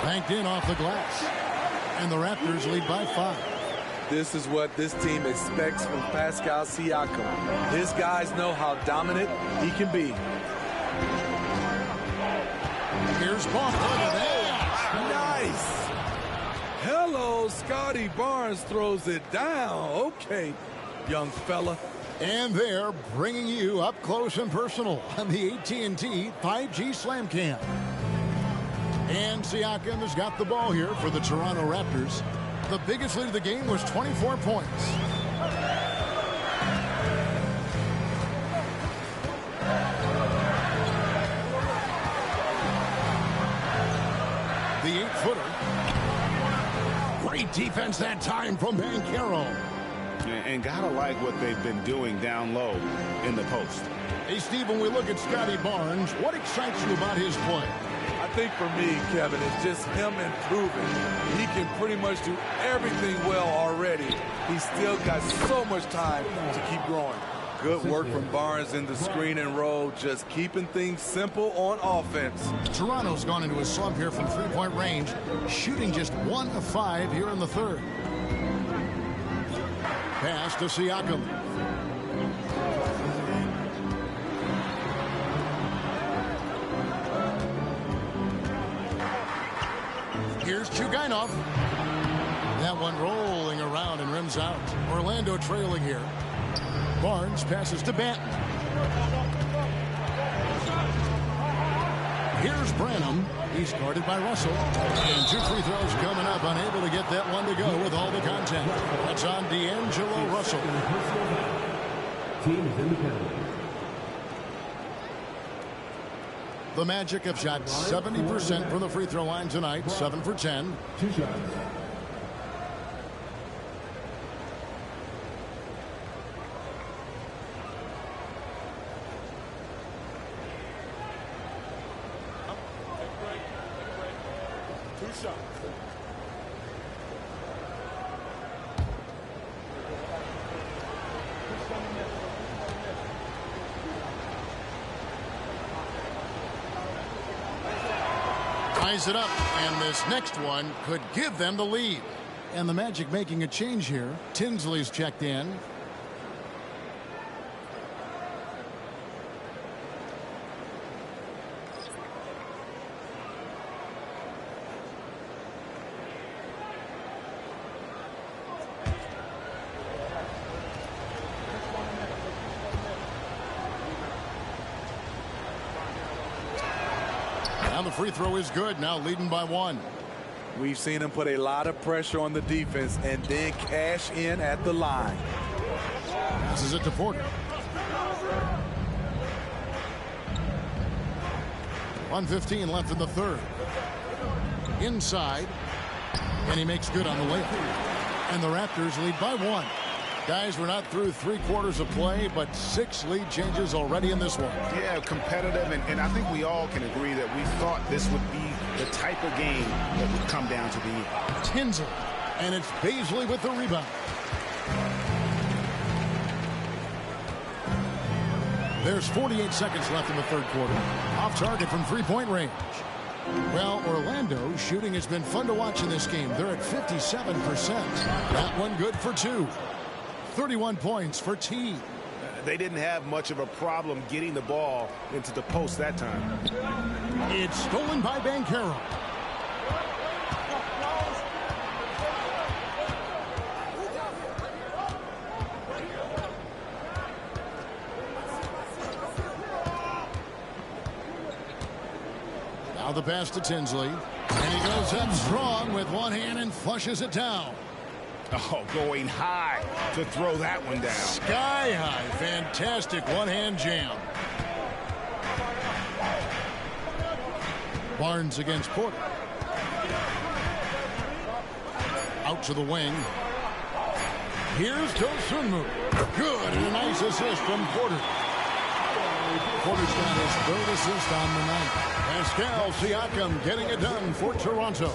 Banked in off the glass. And the Raptors lead by 5. This is what this team expects from Pascal Siakam. His guys know how dominant he can be. Here's Ball. Nice. Hello, Scotty Barnes throws it down. Okay, young fella. And they're bringing you up close and personal on the AT&T 5G Slam Cam. And Siakam has got the ball here for the Toronto Raptors. The biggest lead of the game was 24 points. The 8-footer. Great defense that time from Banchero. And gotta like what they've been doing down low in the post. Hey, Steve, when we look at Scotty Barnes, what excites you about his play? I think for me, Kevin, it's just him improving. He can pretty much do everything well already. He's still got so much time to keep growing. Good work from Barnes in the screen and roll, just keeping things simple on offense. Toronto's gone into a slump here from three-point range, shooting just 1 of 5 here in the third. Pass to Siakam. Here's Chugainov. That one rolling around and rims out. Orlando trailing here. Barnes passes to Banton. Here's Branham. He's guarded by Russell. And 2 free throws coming up. Unable to get that one to go with all the contact. That's on D'Angelo Russell. Team is in the penalty. The Magic have shot 70% from the free throw line tonight. 7 for 10. 2 shots. Ties it up, and this next one could give them the lead. And the Magic making a change here. Tinsley's checked in. And the free throw is good, now leading by 1. We've seen him put a lot of pressure on the defense and then cash in at the line. Passes it to Porter. 1:15 left in the third. Inside. And he makes good on the layup. And the Raptors lead by 1. Guys, we're not through 3 quarters of play, but 6 lead changes already in this one. Yeah, competitive, and I think we all can agree that we thought this would be the type of game that would come down to the end. Tinsley, and it's Bazley with the rebound. There's 48 seconds left in the third quarter. Off target from three-point range. Well, Orlando shooting has been fun to watch in this game. They're at 57%. That one good for 2. 31 points for T. They didn't have much of a problem getting the ball into the post that time. It's stolen by Banchero. Now the pass to Tinsley. And he goes up strong with one hand and flushes it down. Oh, going high to throw that one down. Sky high. Fantastic one-hand jam. Barnes against Porter. Out to the wing. Here's Dosunmu. Good, and a nice assist from Porter. Porter's got his 3rd assist on the night. Pascal Siakam getting it done for Toronto.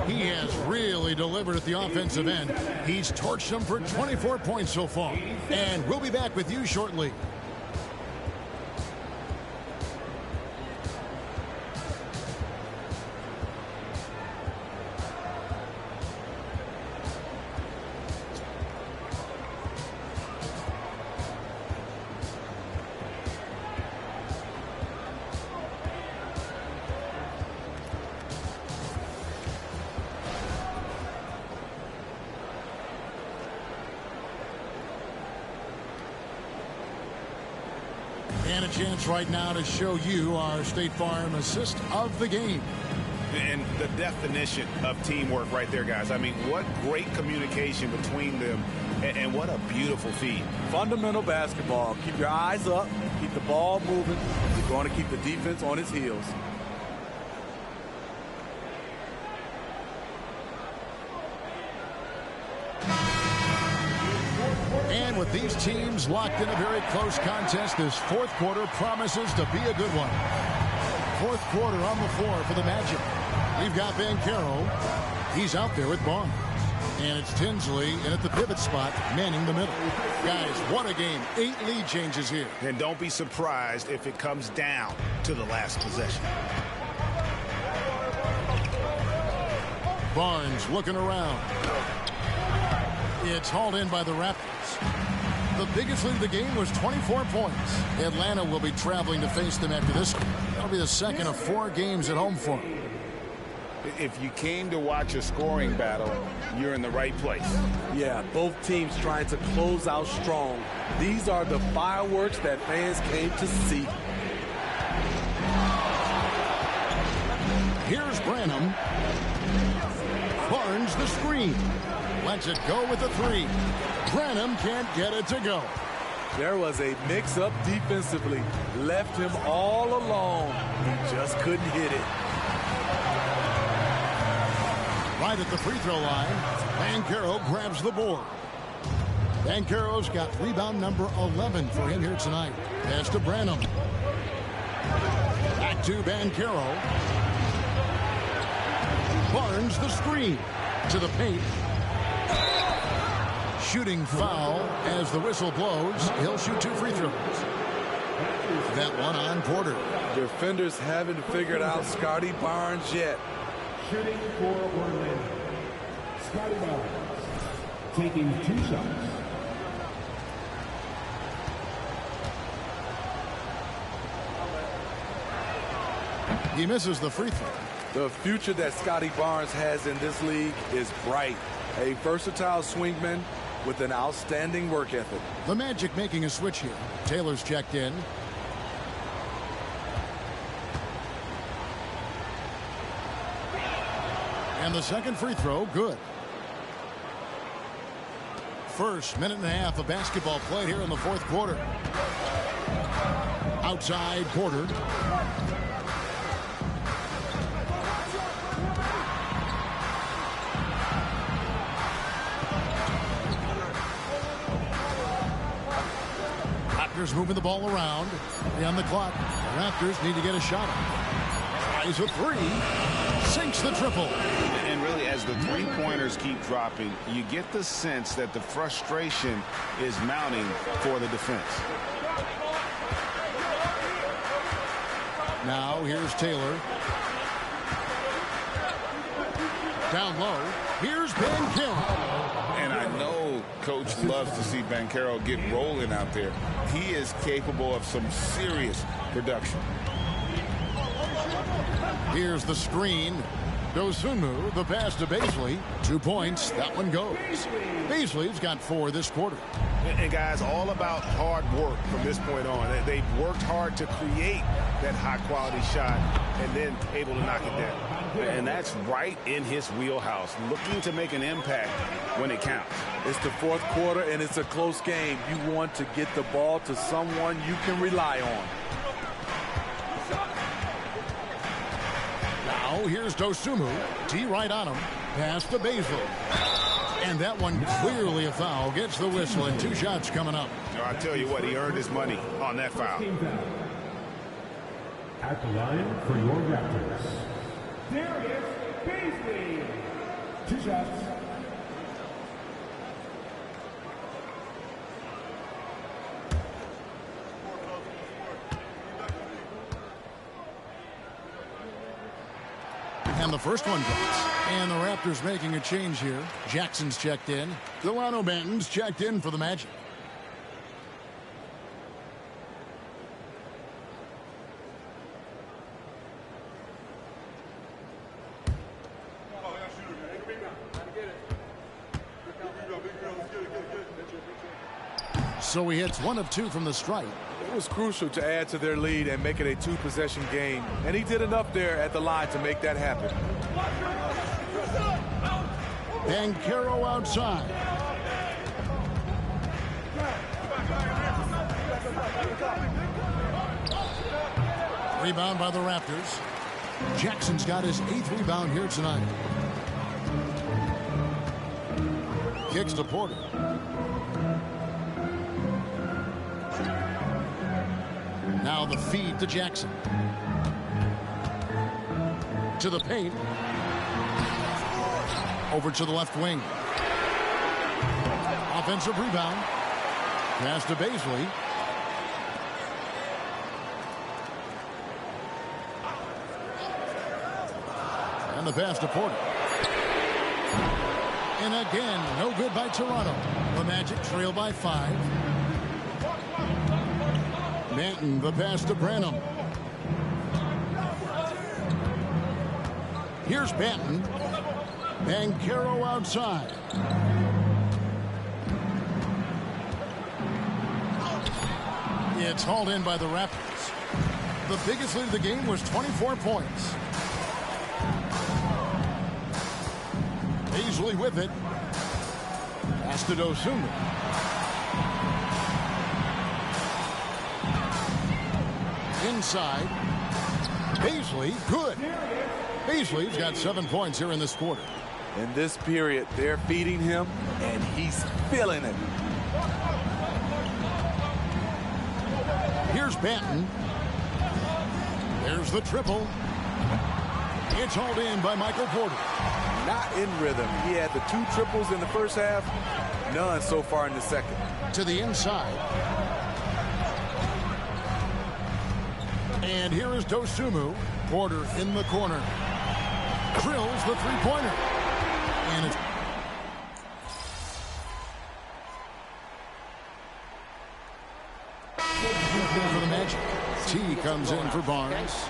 He has really delivered at the offensive end. He's torched them for 24 points so far. And we'll be back with you shortly. And a chance right now to show you our State Farm assist of the game. And the definition of teamwork right there, guys. I mean, what great communication between them, and what a beautiful feed. Fundamental basketball. Keep your eyes up. Keep the ball moving. You're going to keep the defense on its heels. And with these teams locked in a very close contest, this fourth quarter promises to be a good one. fourth quarter on the floor for the Magic. We've got Banchero. He's out there with Barnes. And it's Tinsley in at the pivot spot, manning the middle. Guys, what a game. 8 lead changes here. And don't be surprised if it comes down to the last possession. Barnes looking around. It's hauled in by the Raptors. The biggest lead of the game was 24 points. Atlanta will be traveling to face them after this. That'll be the second of 4 games at home for them. If you came to watch a scoring battle, you're in the right place. Yeah, both teams trying to close out strong. These are the fireworks that fans came to see. Here's Branham. Barnes the screen. Lets it go with the 3. Branham can't get it to go. There was a mix-up defensively. Left him all alone. He just couldn't hit it. Right at the free throw line, Banchero grabs the board. Banchero's got rebound number 11 for him here tonight. Pass to Branham. Back to Banchero. Barnes the screen to the paint. Shooting foul as the whistle blows. He'll shoot 2 free throws. That one on Porter. Defenders haven't figured out Scotty Barnes yet. Shooting for Orlando. Scotty Barnes taking 2 shots. He misses the free throw. The future that Scotty Barnes has in this league is bright. A versatile swingman with an outstanding work ethic. The Magic making a switch here. Taylor's checked in. And the second free throw, good. First minute and a half of basketball played here in the fourth quarter. Outside Porter. Raptors moving the ball around. 3 on the clock. The Raptors need to get a shot on. Tries a 3. Sinks the triple. And really, as the 3-pointers keep dropping, you get the sense that the frustration is mounting for the defense. Now here's Taylor. Down low. Here's Banchero. And I know Coach loves to see Banchero get rolling out there. He is capable of some serious production. Here's the screen. Dosunmu, the pass to Bazley. 2 points. That one goes. Bazley's got 4 this quarter. And guys, all about hard work from this point on. They've worked hard to create that high-quality shot and then able to knock it down. And that's right in his wheelhouse, looking to make an impact when it counts. It's the fourth quarter, and it's a close game. You want to get the ball to someone you can rely on. Now here's Dosunmu. T right on him. Pass to Bazley. And that one clearly a foul. Gets the whistle, and 2 shots coming up. I tell you what, he earned his money on that foul. At the line for your Raptors, Darius Bazley. 2 shots. And the first one drops. And the Raptors making a change here. Jackson's checked in. Delano Banton's checked in for the Magic. So he hits 1 of 2 from the stripe. It was crucial to add to their lead and make it a 2-possession game. And he did enough there at the line to make that happen. Banchero outside. Rebound by the Raptors. Jackson's got his 8th rebound here tonight. Kicks to Porter. Now the feed to Jackson. To the paint. Over to the left wing. Offensive rebound. Pass to Bazley. And the pass to Porter. And again, no good by Toronto. The Magic trail by 5. Manton, the pass to Branham. Here's Banton. Banchero outside. It's hauled in by the Raptors. The biggest lead of the game was 24 points. Bazley with it. Pass to Dosunmu. Inside. Bazley, good. Bazley's got 7 points here in this quarter. In this period, they're feeding him, and he's feeling it. Here's Banton. There's the triple. It's hauled in by Michael Porter. Not in rhythm. He had the 2 triples in the first half, none so far in the second. To the inside. And here is Dosunmu. Porter in the corner. Drills the three-pointer. And it's for the Magic. T comes in for Barnes.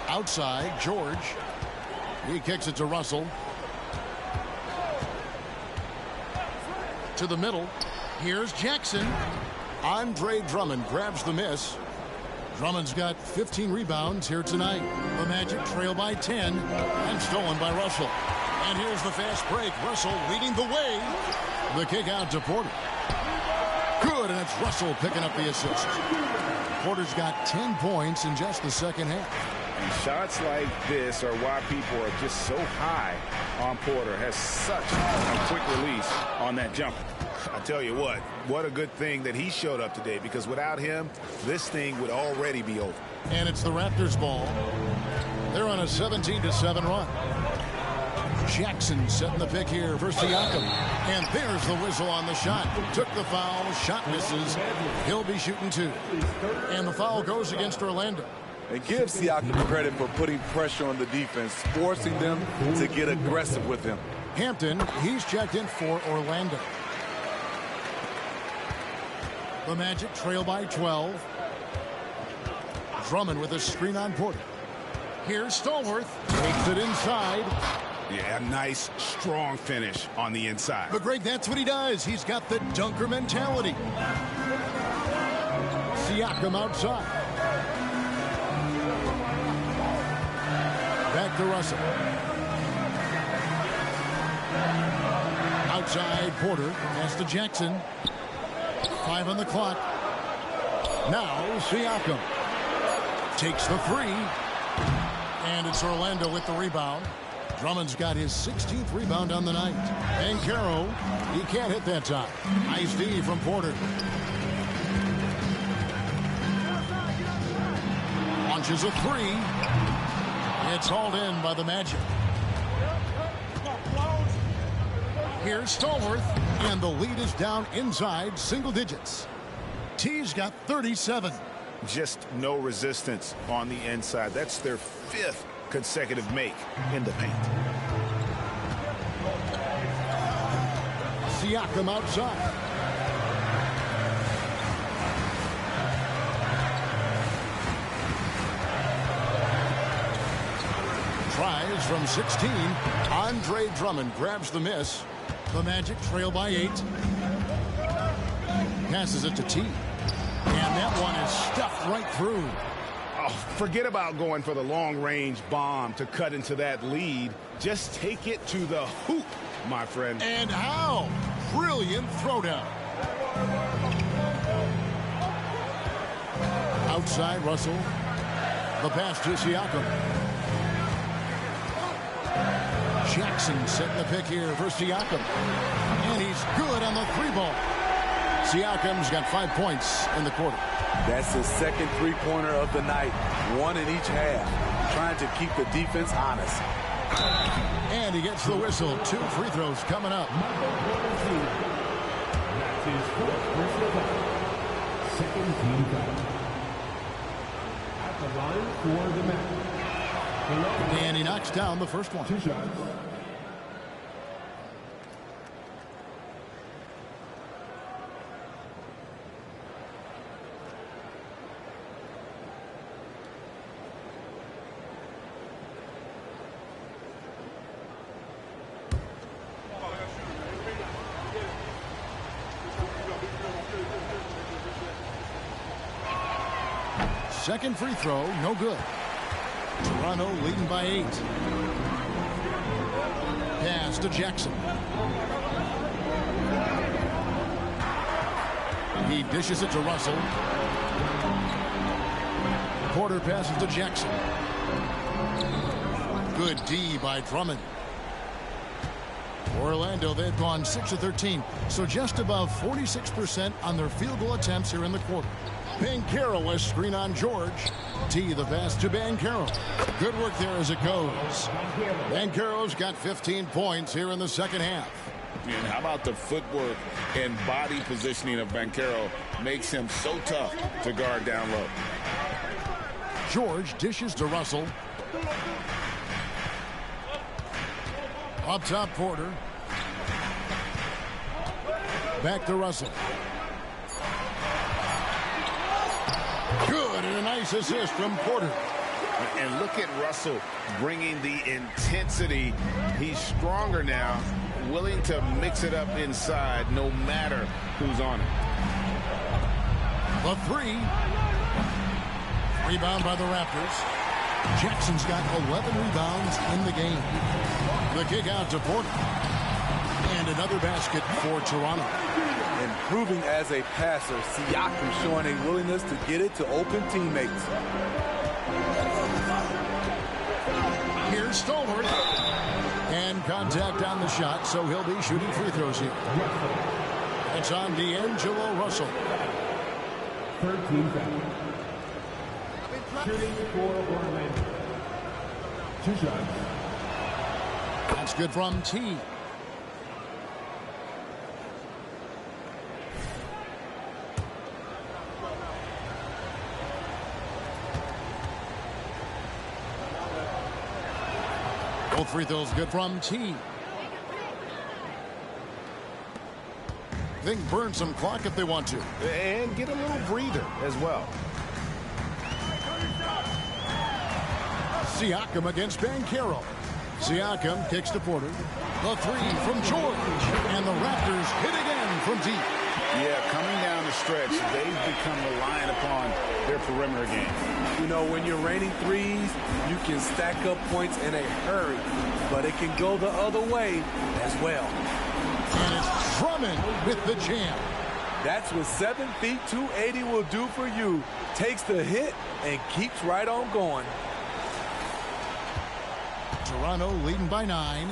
Outside, George. He kicks it to Russell. To the middle. Here's Jackson. Andre Drummond grabs the miss. Drummond's got 15 rebounds here tonight. The Magic trail by 10 and stolen by Russell. And here's the fast break. Russell leading the way. The kick out to Porter. Good, and it's Russell picking up the assist. Porter's got 10 points in just the second half. And shots like this are why people are just so high on Porter. Has such a quick release on that jumper. I tell you what a good thing that he showed up today, because without him, this thing would already be over. And it's the Raptors' ball. They're on a 17-7 run. Jackson setting the pick here for Siakam. And there's the whistle on the shot. Took the foul, shot misses. He'll be shooting 2. And the foul goes against Orlando. And give Siakam credit for putting pressure on the defense, forcing them to get aggressive with him. Hampton, he's checked in for Orlando. The Magic trail by 12. Drummond with a screen on Porter. Here's Stallworth. Takes it inside. Yeah, nice, strong finish on the inside. But Greg, that's what he does. He's got the dunker mentality. Siakam outside. Back to Russell. Outside Porter. Pass to Jackson. 5 on the clock. Now Siakam takes the 3. And it's Orlando with the rebound. Drummond's got his 16th rebound on the night. Banchero, he can't hit that time. Nice D from Porter. Launches a 3. It's hauled in by the Magic. Here's Stallworth, and the lead is down inside single digits. T's got 37. Just no resistance on the inside. That's their 5th consecutive make in the paint. Siakam outside. Tries from 16. Andre Drummond grabs the miss. The Magic trail by 8. Passes it to T. And that one is stuffed right through. Oh, forget about going for the long-range bomb to cut into that lead. Just take it to the hoop, my friend. And how? Brilliant throwdown. Outside Russell. The pass to Siakam. Jackson setting the pick here for Siakam. And he's good on the 3-ball. Siakam's got 5 points in the quarter. That's his second three-pointer of the night. One in each half. Trying to keep the defense honest. And he gets the whistle. 2 free throws coming up. That's his fourth personal foul. Second team foul. At the line for the match. And he knocks down the first one. 2 shots. Second free throw, no good. Toronto leading by 8. Pass to Jackson. He dishes it to Russell. Porter passes to Jackson. Good D by Drummond. Orlando, they've gone 6 of 13, so just above 46% on their field goal attempts here in the quarter. Banchero has screen on George. T the pass to Banchero. Good work there as it goes. Banchero's got 15 points here in the second half. And how about the footwork and body positioning of Banchero makes him so tough to guard down low. George dishes to Russell. Up top, Porter. Back to Russell. Good, and a nice assist from Porter. And look at Russell bringing the intensity. He's stronger now, willing to mix it up inside no matter who's on it. The 3. Rebound by the Raptors. Jackson's got 11 rebounds in the game. The kick out to Porter. And another basket for Toronto. Improving as a passer, Siakam showing a willingness to get it to open teammates. Here's Stolberg. And contact on the shot, so he'll be shooting free throws here. It's on D'Angelo Russell. 13 foul. Shooting for Orlando. 2 shots. That's good from T. Both free throws good from T. They can burn some clock if they want to. And get a little breather as well. Siakam against Banchero. Siakam kicks to Porter. The 3 from George. And the Raptors hit again from deep. Yeah, coming down the stretch, they've become reliant upon their perimeter game. You know, when you're raining threes, you can stack up points in a hurry, but it can go the other way as well. And it's Drummond with the jam. That's what 7 feet 280 will do for you. Takes the hit and keeps right on going. Toronto leading by 9.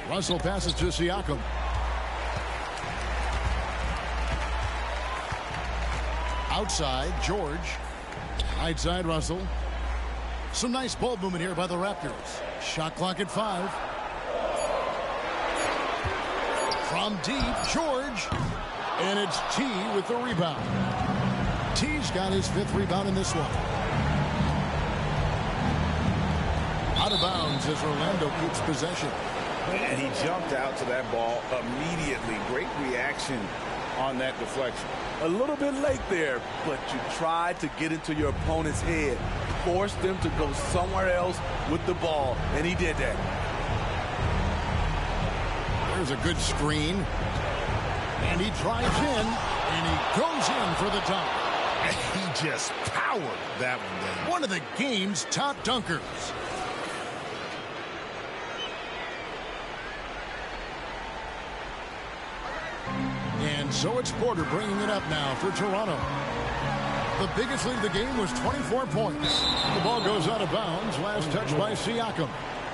Russell passes to Siakam. Outside, George. Right side, Russell. Some nice ball movement here by the Raptors. Shot clock at 5. From deep, George. And it's T with the rebound. T's got his 5th rebound in this one. Out of bounds as Orlando keeps possession. And he jumped out to that ball immediately. Great reaction on that deflection. A little bit late there, but you tried to get into your opponent's head. Forced them to go somewhere else with the ball, and he did that. There's a good screen. And he drives in, and he goes in for the dunk. He just powered that one down. One of the game's top dunkers. And so it's Porter bringing it up now for Toronto. The biggest lead of the game was 24 points. The ball goes out of bounds. Last touch by Siakam.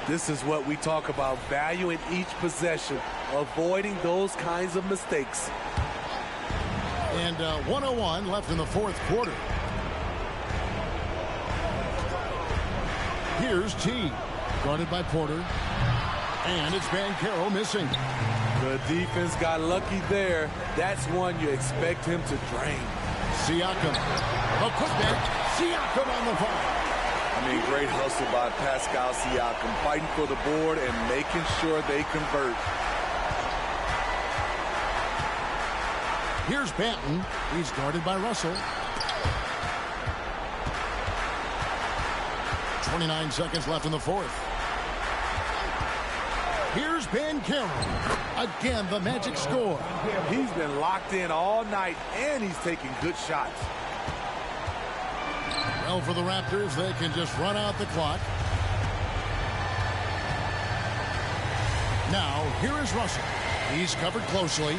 This is what we talk about, valuing each possession, avoiding those kinds of mistakes. And 1:01 left in the fourth quarter. Here's T, guarded by Porter. And it's Banchero missing. The defense got lucky there. That's one you expect him to drain. Siakam. A putback. Siakam on the foul. I mean, great hustle by Pascal Siakam, fighting for the board and making sure they convert. Here's Banton. He's guarded by Russell. 29 seconds left in the fourth. Here's Banchero. Again, the Magic score. He's been locked in all night, and he's taking good shots. Well, for the Raptors, they can just run out the clock. Now, here is Russell. He's covered closely.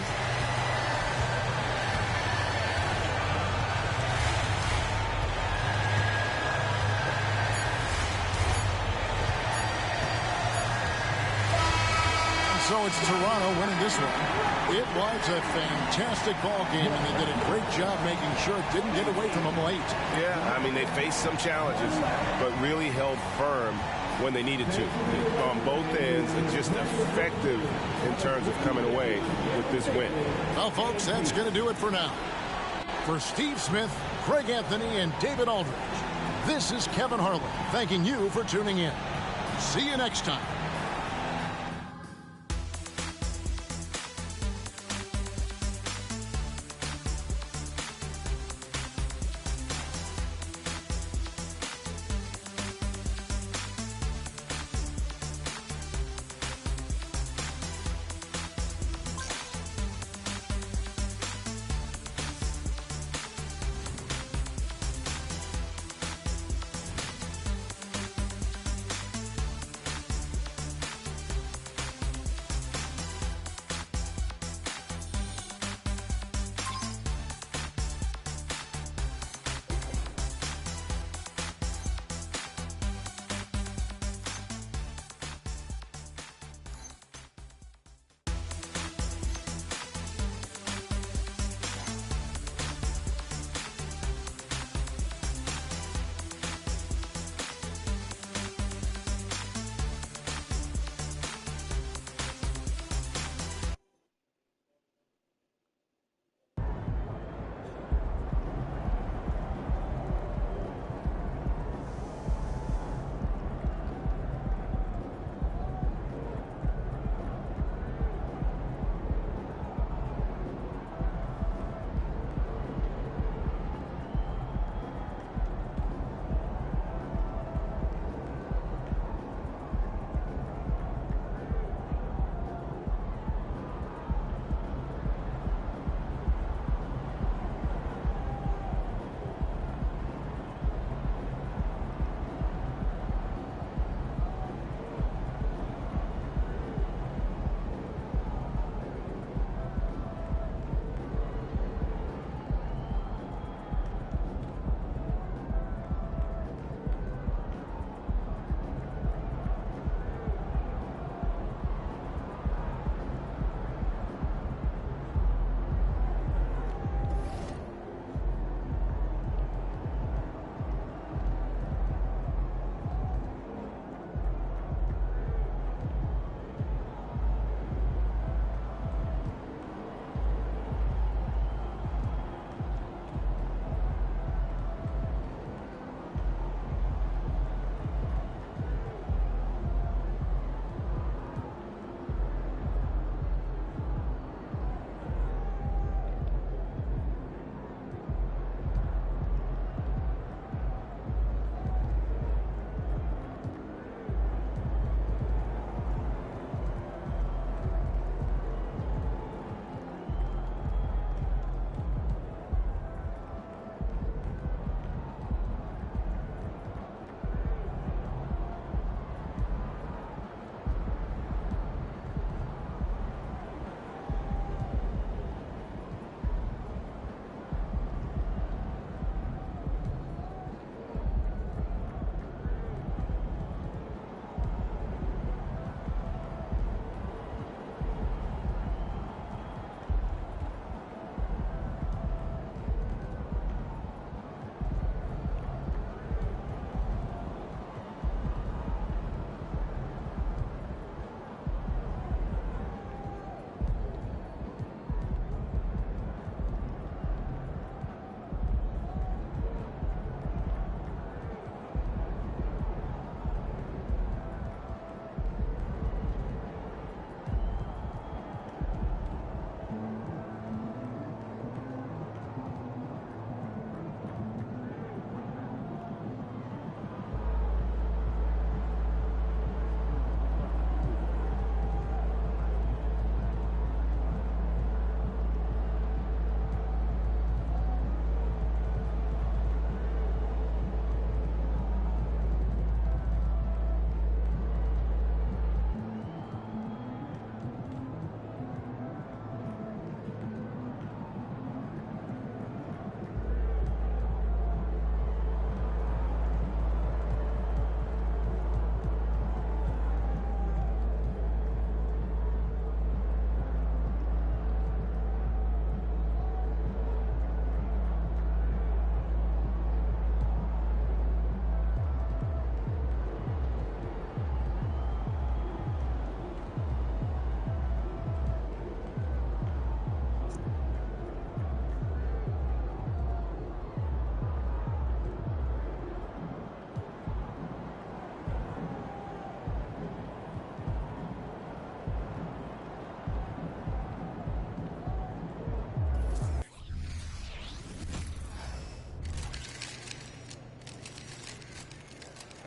So it's Toronto winning this one. It was a fantastic ball game, and they did a great job making sure it didn't get away from them late. Yeah, I mean, they faced some challenges, but really held firm when they needed to. On both ends, and just effective in terms of coming away with this win. Well, folks, that's going to do it for now. For Steve Smith, Greg Anthony, and David Aldridge, this is Kevin Harlan thanking you for tuning in. See you next time.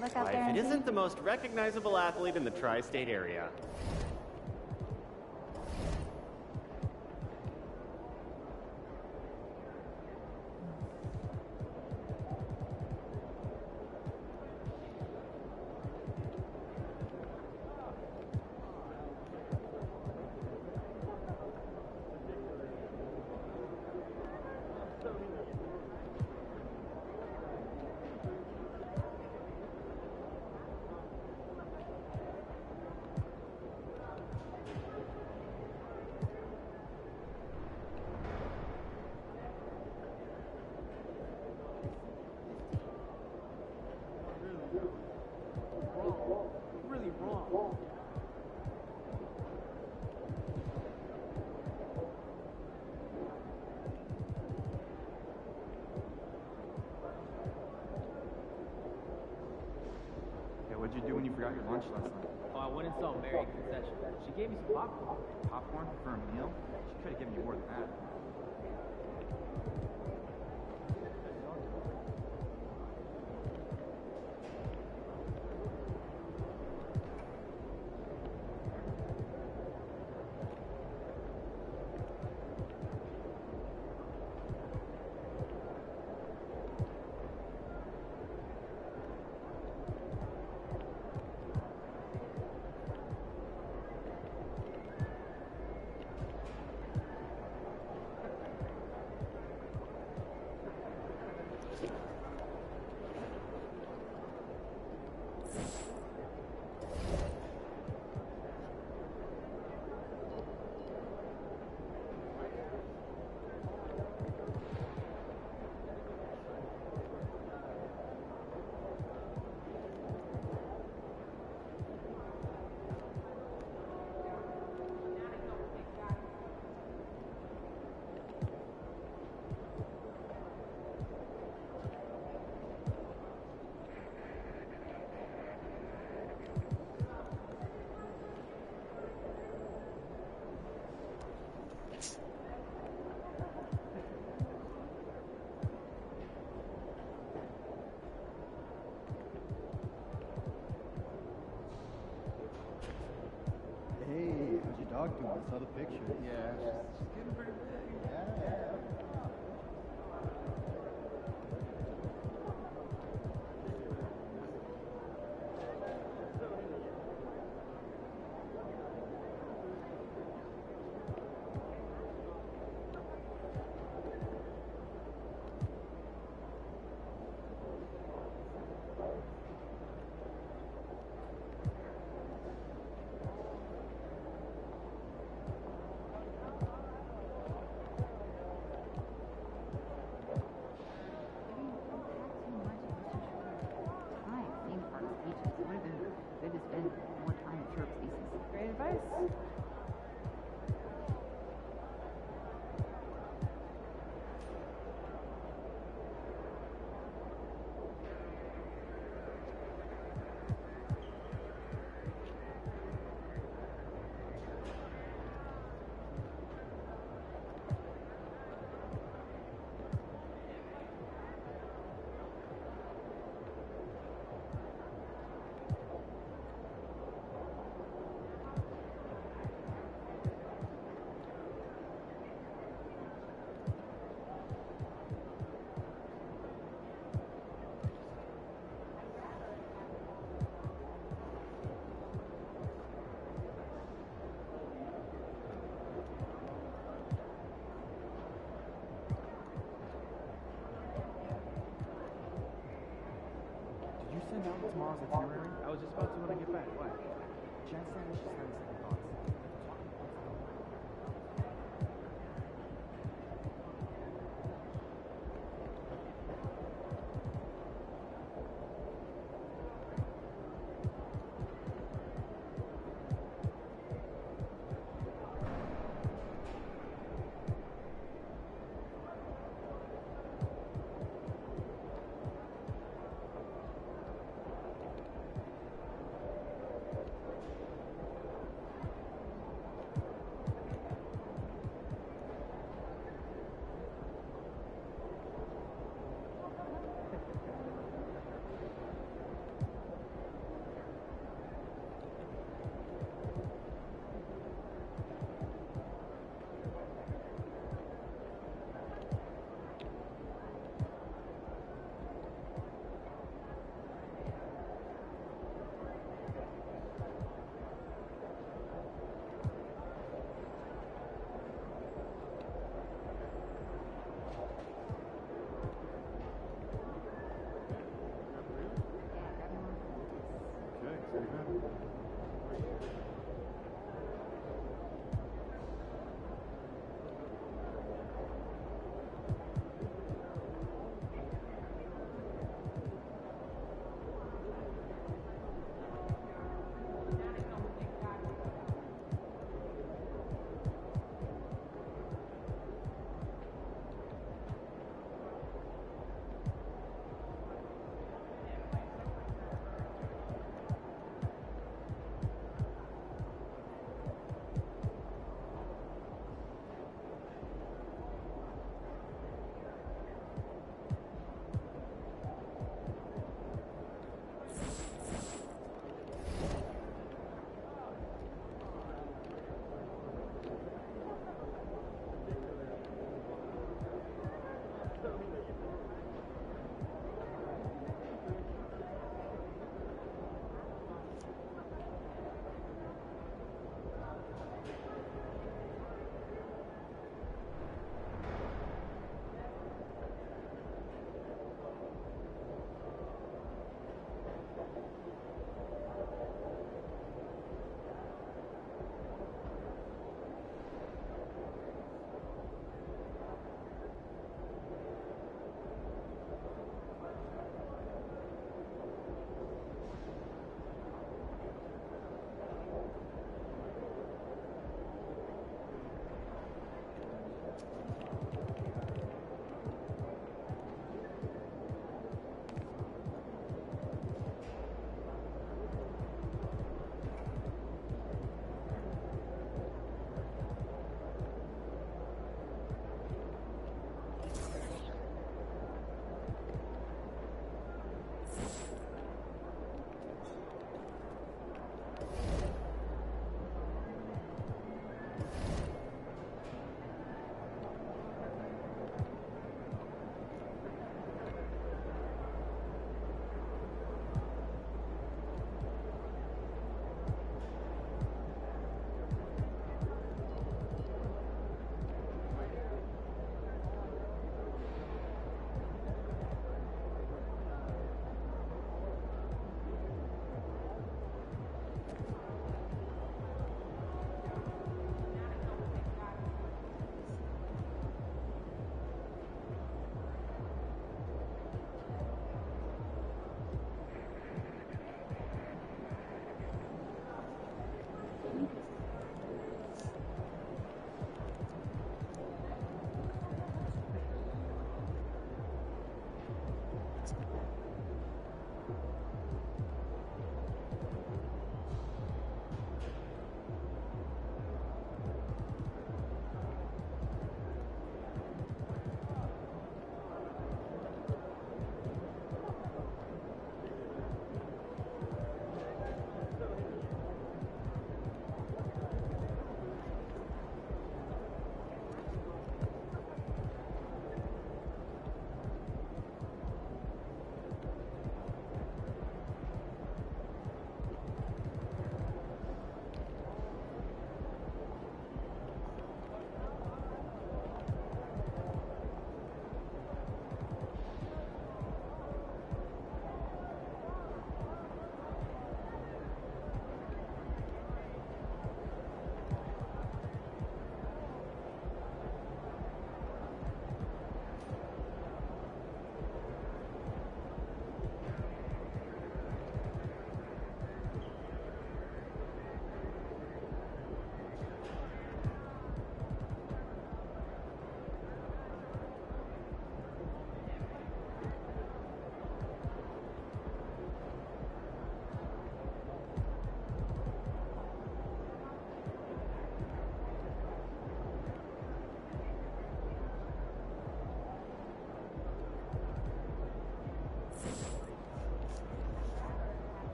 Good luck out there. If it isn't the most recognizable athlete in the tri-state area. Really wrong. Yeah, what'd you do when you forgot your lunch last night? Oh, I went and saw Mary in concession. She gave me some popcorn. Popcorn for a meal? She could have given you more than that. Hey, how's your dog doing? I saw the picture. Yeah, she's getting pretty big. Yeah. Great advice. Did you send out tomorrow's itinerary? I was just about to when I get back. What? Jen said she started second thoughts.